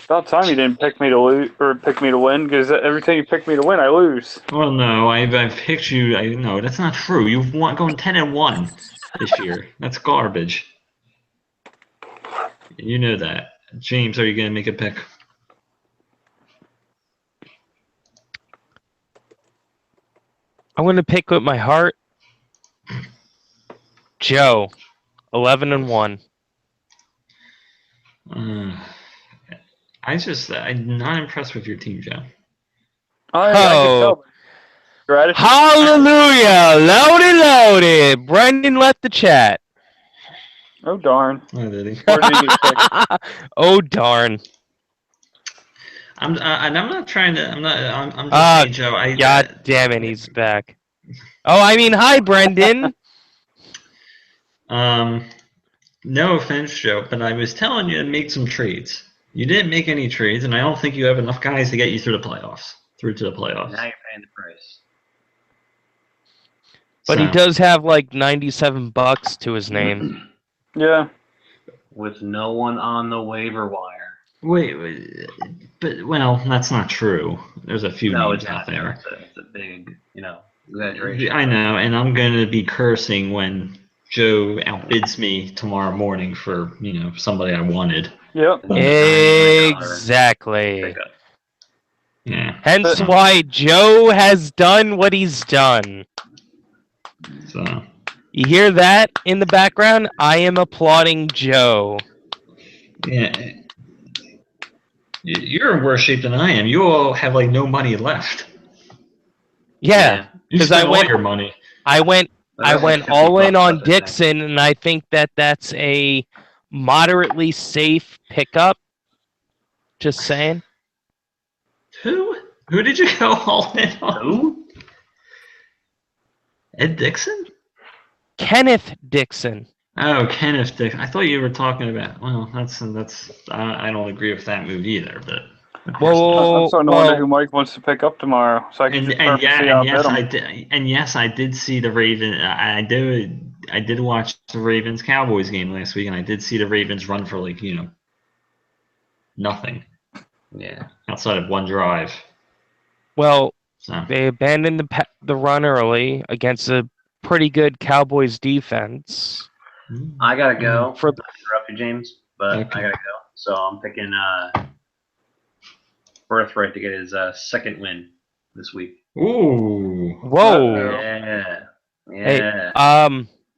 S4: About time you didn't pick me to lose or pick me to win, because every time you pick me to win, I lose.
S2: Well, no, I've picked you. No, that's not true. You've going 10-1 this year. That's garbage. You know that. James, are you going to make a pick?
S1: I'm going to pick with my heart. Joe, 11-1.
S2: I'm not impressed with your team, Joe.
S4: I can tell. Gratitude.
S1: Hallelujah! Loaded. Brendan left the chat.
S4: Oh darn.
S2: Oh, did he?
S4: Where did he get kicked?
S1: Oh darn!
S2: And I'm not trying to. I'm just
S1: Ah,
S2: saying, Joe.
S1: God damn it, he's back. Oh, I mean, hi, Brendan.
S2: No offense, Joe, but I was telling you to make some trades. You didn't make any trades, and I don't think you have enough guys to get you through to the playoffs.
S3: Now you're paying the price.
S1: But he
S2: So,
S1: does have like $97 to his name.
S4: Yeah.
S3: With no one on the waiver wire.
S2: wait, but well, that's not true. There's a few
S3: No,
S2: names
S3: it's
S2: out
S3: not.
S2: there.
S3: It's a big, exaggeration.
S2: I know, and I'm going to be cursing when Joe outbids me tomorrow morning for somebody I wanted.
S4: Yep.
S1: Exactly.
S2: Yeah.
S1: Hence why Joe has done what he's done.
S2: So.
S1: You hear that in the background? I am applauding Joe.
S2: Yeah. You're in worse shape than I am. You all have like no money left.
S1: Yeah,
S2: You
S1: because
S2: spent all your money.
S1: I went
S3: Like
S1: all in
S3: $50
S1: on
S3: left, I think.
S1: Dixon, and I think that's a moderately safe pickup. Just saying.
S2: Who did you go all in on?
S3: Who?
S2: Ed Dixon?
S1: Kenneth Dixon.
S2: Oh, Kenneth Dixon. I thought you were talking about. Well, that's. I don't agree with that move either. But
S4: I'm starting to wonder who Mike wants to pick up tomorrow, so I can just purposely outbid him.
S2: Yes, I did see the Raven. I did watch the Ravens Cowboys game last week, and I did see the Ravens run for nothing.
S3: Yeah.
S2: Outside of one drive.
S1: Well,
S2: So.
S1: they abandoned the run early against a pretty good Cowboys defense.
S3: I gotta go.
S1: For
S3: Not to interrupt you, James, but
S2: Okay.
S3: I gotta go. So I'm picking Birthright to get his second win this week.
S2: Ooh.
S1: Whoa.
S3: Yeah.
S1: Hey,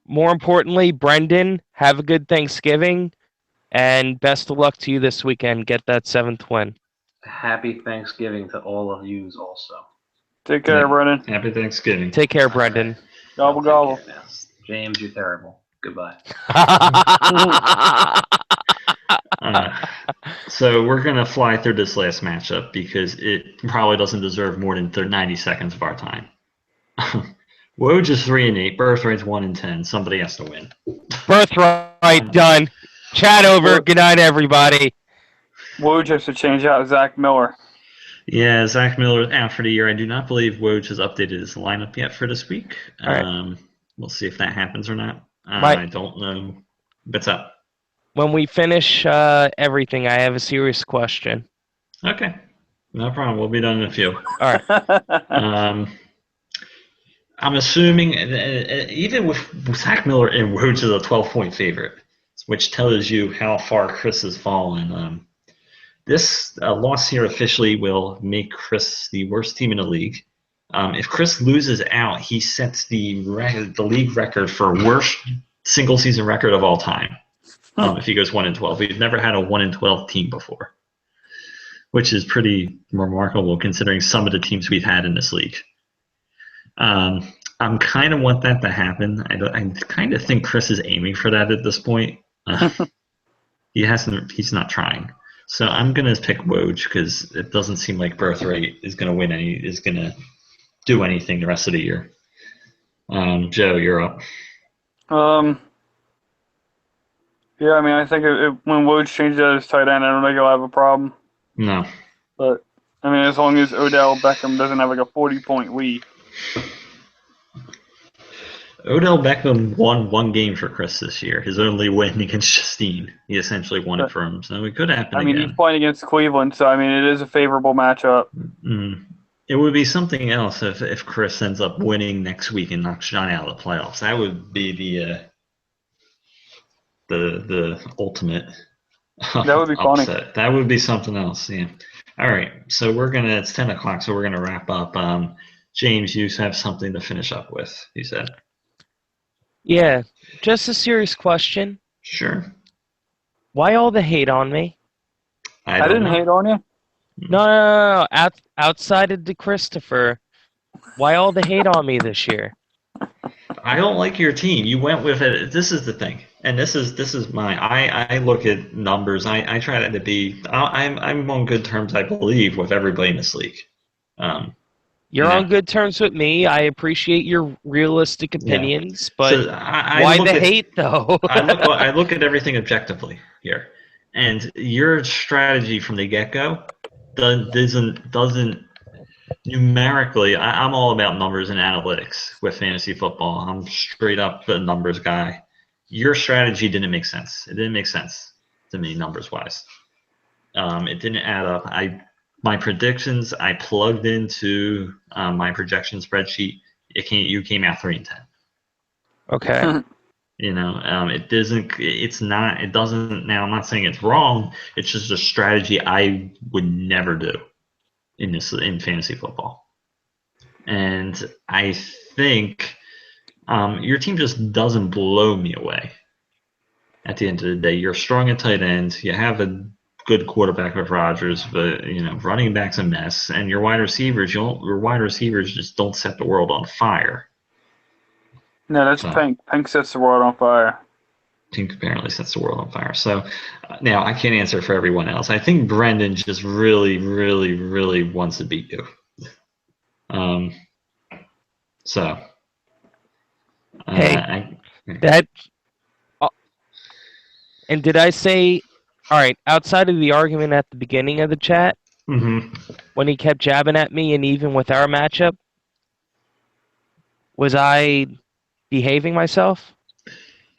S1: more importantly, Brendan, have a good Thanksgiving, and best of luck to you this weekend. Get that 7th win.
S3: Happy Thanksgiving to all of yous also.
S4: Take care, Brennan.
S2: Happy Thanksgiving.
S1: Take care, Brendan.
S4: Gobble, gobble.
S3: James, you're terrible. Goodbye.
S2: So we're going to fly through this last matchup because it probably doesn't deserve more than 90 seconds of our time. Woj is 3-8. Birthright's 1-10. Somebody has to win.
S1: Birthright done. Chat over. Good night, everybody.
S4: Woj has to change out Zach Miller.
S2: Yeah, Zach Miller out for the year. I do not believe Woj has updated his lineup yet for this week.
S1: All right.
S2: We'll see if that happens or not. I don't know. What's up?
S1: When we finish everything, I have a serious question.
S2: Okay. No problem. We'll be done in a few.
S1: All right.
S2: I'm assuming, even with Zach Miller and Woj is a 12-point favorite, which tells you how far Chris has fallen. This loss here officially will make Chris the worst team in the league. If Chris loses out, he sets the league record for worst single-season record of all time. If he goes 1-12, we've never had a 1-12 team before, which is pretty remarkable considering some of the teams we've had in this league. I'm kind of want that to happen. I kind of think Chris is aiming for that at this point. He's not trying. So I'm gonna pick Woj because it doesn't seem like Birthright is gonna do anything the rest of the year. Joe, you're up.
S4: Yeah, I mean, I think when Woj changes out his tight end, I don't think he'll have a problem.
S2: No.
S4: But, I mean, as long as Odell Beckham doesn't have like a 40-point lead.
S2: Odell Beckham won one game for Chris this year. His only win against Justine. He essentially won it for him, so it could happen again.
S4: He's playing against Cleveland, so, I mean, it is a favorable matchup.
S2: It would be something else if Chris ends up winning next week and knocks John out of the playoffs. That would be the ultimate
S4: That would be funny.
S2: upset. That would be something else, yeah. All right, so it's 10 o'clock, so we're going to wrap up. James, you have something to finish up with, you said.
S1: Yeah, just a serious question.
S2: Sure.
S1: Why all the hate on me?
S4: I didn't hate on you.
S1: No. Outside of DeChristopher, Why all the hate on me this year?
S2: I don't like your team. You went with it. This is the thing, and this is my. I look at numbers. I try to be. I'm on good terms, I believe, with everybody in this league.
S1: You're on good terms with me. I appreciate your realistic
S2: Yeah.
S1: opinions, but
S2: So I
S1: why
S2: look
S1: the
S2: at,
S1: hate, though?
S2: I look at everything objectively here, and your strategy from the get-go doesn't numerically. I'm all about numbers and analytics with fantasy football. I'm straight up a numbers guy. Your strategy didn't make sense. It didn't make sense to me numbers wise. It didn't add up. My predictions I plugged into my projection spreadsheet. You came out 3-10.
S1: Okay.
S2: You know, it doesn't. It's not. It doesn't. Now, I'm not saying it's wrong. It's just a strategy I would never do in fantasy football. And I think your team just doesn't blow me away. At the end of the day, you're strong at tight end. You have a good quarterback with Rodgers, but running back's a mess, and your wide receivers just don't set the world on fire.
S4: No, that's Pink. Pink sets the world on fire.
S2: Pink apparently sets the world on fire. So now I can't answer for everyone else. I think Brendan just really, really, really wants to beat you. So.
S1: And did I say, all right, outside of the argument at the beginning of the chat, when he kept jabbing at me, and even with our matchup, was I behaving myself?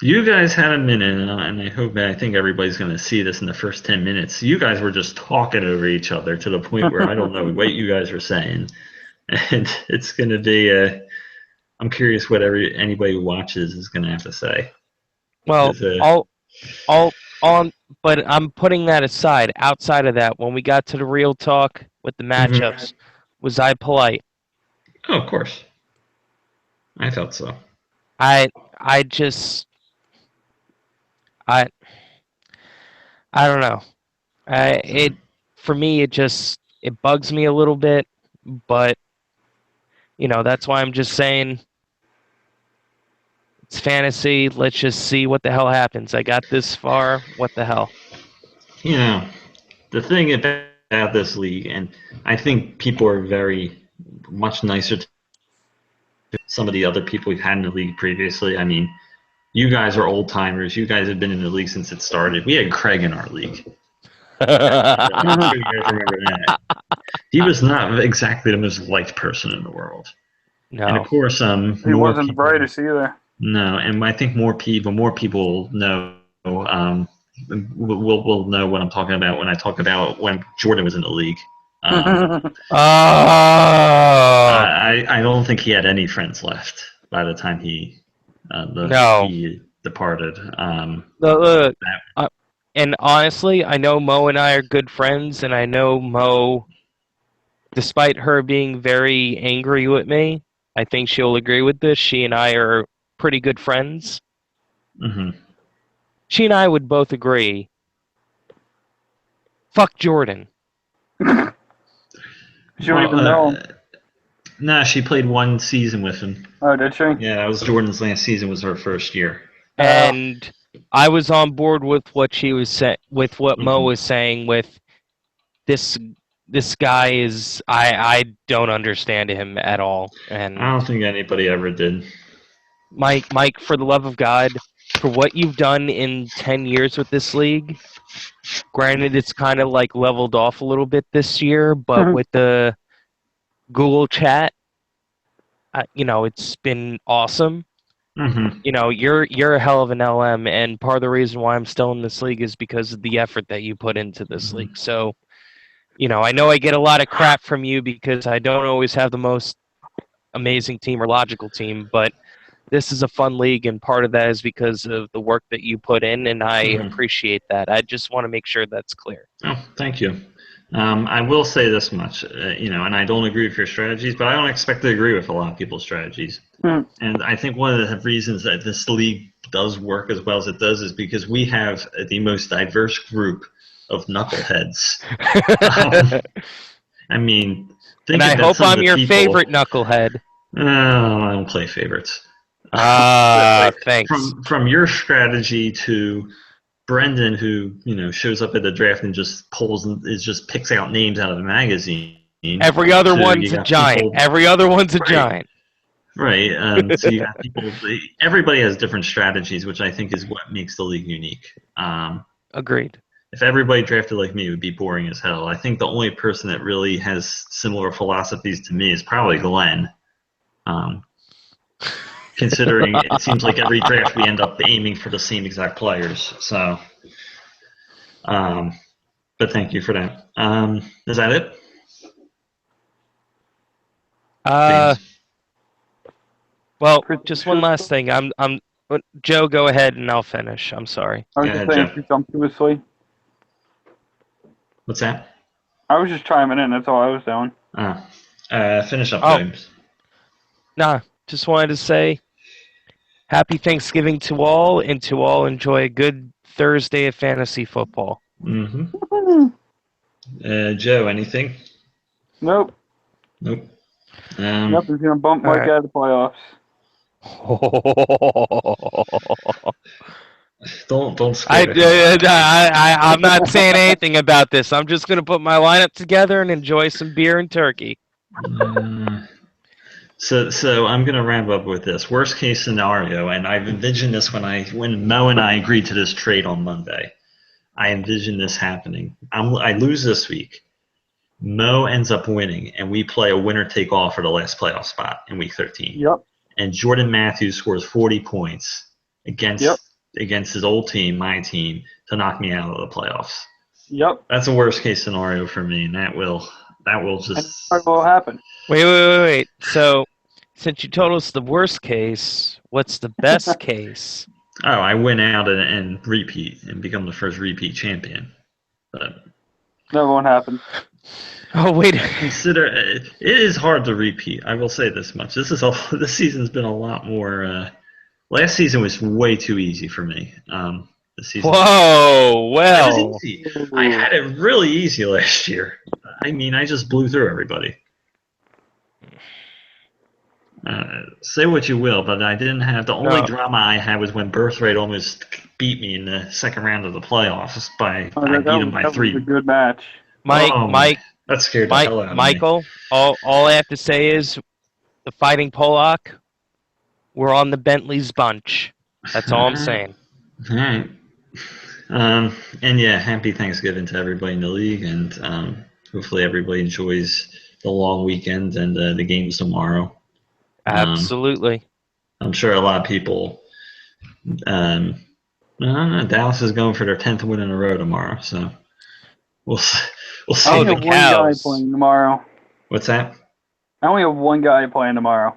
S2: You guys had a minute, and I think everybody's going to see this in the first 10 minutes. You guys were just talking over each other to the point where I don't know what you guys were saying. And it's going to be I'm curious what anybody who watches is going to have to say.
S1: Well, but I'm putting that aside. Outside of that, when we got to the real talk with the matchups, was I polite?
S2: Oh, of course. I felt so.
S1: I don't know. For me, it bugs me a little bit, but that's why I'm just saying it's fantasy. Let's just see what the hell happens. I got this far. What the hell?
S2: The thing about this league, and I think people are very much nicer to some of the other people we've had in the league previously. I mean, you guys are old timers. You guys have been in the league since it started. We had Craig in our league. I'm sure you guys remember that. He was not exactly the most liked person in the world.
S1: No.
S2: And of course,
S4: he wasn't the brightest either.
S2: No, and I think more people know. We'll know what I'm talking about when I talk about when Jordan was in the league. I don't think he had any friends left by the time he departed.
S1: Look, and honestly, I know Mo and I are good friends, and I know Mo, despite her being very angry with me, I think she'll agree with this. She and I are pretty good friends. She and I would both agree. Fuck Jordan.
S4: She don't even know him.
S2: Nah, she played one season with him.
S4: Oh, did she?
S2: Yeah, that was Jordan's last season. Was her first year.
S1: And I was on board with what she was with what Mo was saying. With this guy is I don't understand him at all. And
S2: I don't think anybody ever did.
S1: Mike, for the love of God, for what you've done in 10 years with this league, granted it's kind of like leveled off a little bit this year, but with the Google chat, it's been awesome. You're a hell of an LM, and part of the reason why I'm still in this league is because of the effort that you put into this league. So, I know I get a lot of crap from you because I don't always have the most amazing team or logical team, but this is a fun league, and part of that is because of the work that you put in, and I appreciate that. I just want to make sure that's clear.
S2: Oh, thank you. I will say this much, and I don't agree with your strategies, but I don't expect to agree with a lot of people's strategies. And I think one of the reasons that this league does work as well as it does is because we have the most diverse group of knuckleheads. I mean,
S1: And I hope I'm your favorite knucklehead.
S2: I don't play favorites.
S1: Thanks.
S2: From your strategy to Brendan, who shows up at the draft and just picks out names out of the magazine.
S1: Every other one's a giant. Every other one's a giant.
S2: Right. So you got people. Everybody has different strategies, which I think is what makes the league unique.
S1: Agreed.
S2: If everybody drafted like me, it would be boring as hell. I think the only person that really has similar philosophies to me is probably Glenn. Considering it seems like every draft we end up aiming for the same exact players. So, but thank you for that. Is that it?
S1: Well, just one last thing. Joe, go ahead and I'll finish. I'm sorry.
S4: I was just saying presumptuously.
S2: What's that?
S4: I was just chiming in. That's all I was doing.
S2: Finish up, James.
S1: Nah, just wanted to say happy Thanksgiving to all, and to all enjoy a good Thursday of fantasy football.
S2: Mm-hmm. Joe, anything?
S4: Nope.
S2: Nothing's
S4: gonna bump Mike out of the playoffs.
S2: Don't scare
S1: I'm not saying anything about this. I'm just gonna put my lineup together and enjoy some beer and turkey.
S2: So I'm gonna wrap up with this worst case scenario, and I've envisioned this when Mo and I agreed to this trade on Monday. I envision this happening. I lose this week. Mo ends up winning, and we play a winner-take-all for the last playoff spot in Week 13.
S4: Yep.
S2: And Jordan Matthews scores 40 points against his old team, my team, to knock me out of the playoffs.
S4: Yep.
S2: That's a worst-case scenario for me, and that will just.
S4: What will happen?
S1: Wait. So, since you told us the worst case, what's the best case?
S2: Oh, I win out and repeat and become the first repeat champion. But
S4: that won't happen.
S1: Oh, wait.
S2: Consider it is hard to repeat. I will say this much: this season's been a lot more. Last season was way too easy for me. This season.
S1: Whoa! Well,
S2: it was easy. I had it really easy last year. I mean, I just blew through everybody. Say what you will, but I didn't have the only drama I had was when Birthright almost beat me in the second round of the playoffs I beat him by 3.
S4: That was a good match.
S1: Mike,
S2: that scared the hell out of me.
S1: Michael, all I have to say is the Fighting Pollock, we're on the Bentley's bunch. That's all I'm saying.
S2: All right. And yeah, happy Thanksgiving to everybody in the league, and hopefully everybody enjoys the long weekend and the games tomorrow.
S1: Absolutely.
S2: I'm sure a lot of people. I don't know. Dallas is going for their 10th win in a row tomorrow, so we'll see.
S4: I only have one guy playing tomorrow.
S2: What's that?
S4: I only have one guy playing tomorrow.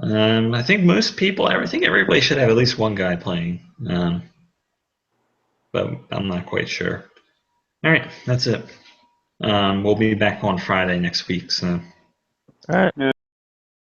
S2: I think most people. I think everybody should have at least one guy playing, but I'm not quite sure. All right, that's it. We'll be back on Friday next week. So.
S1: All right.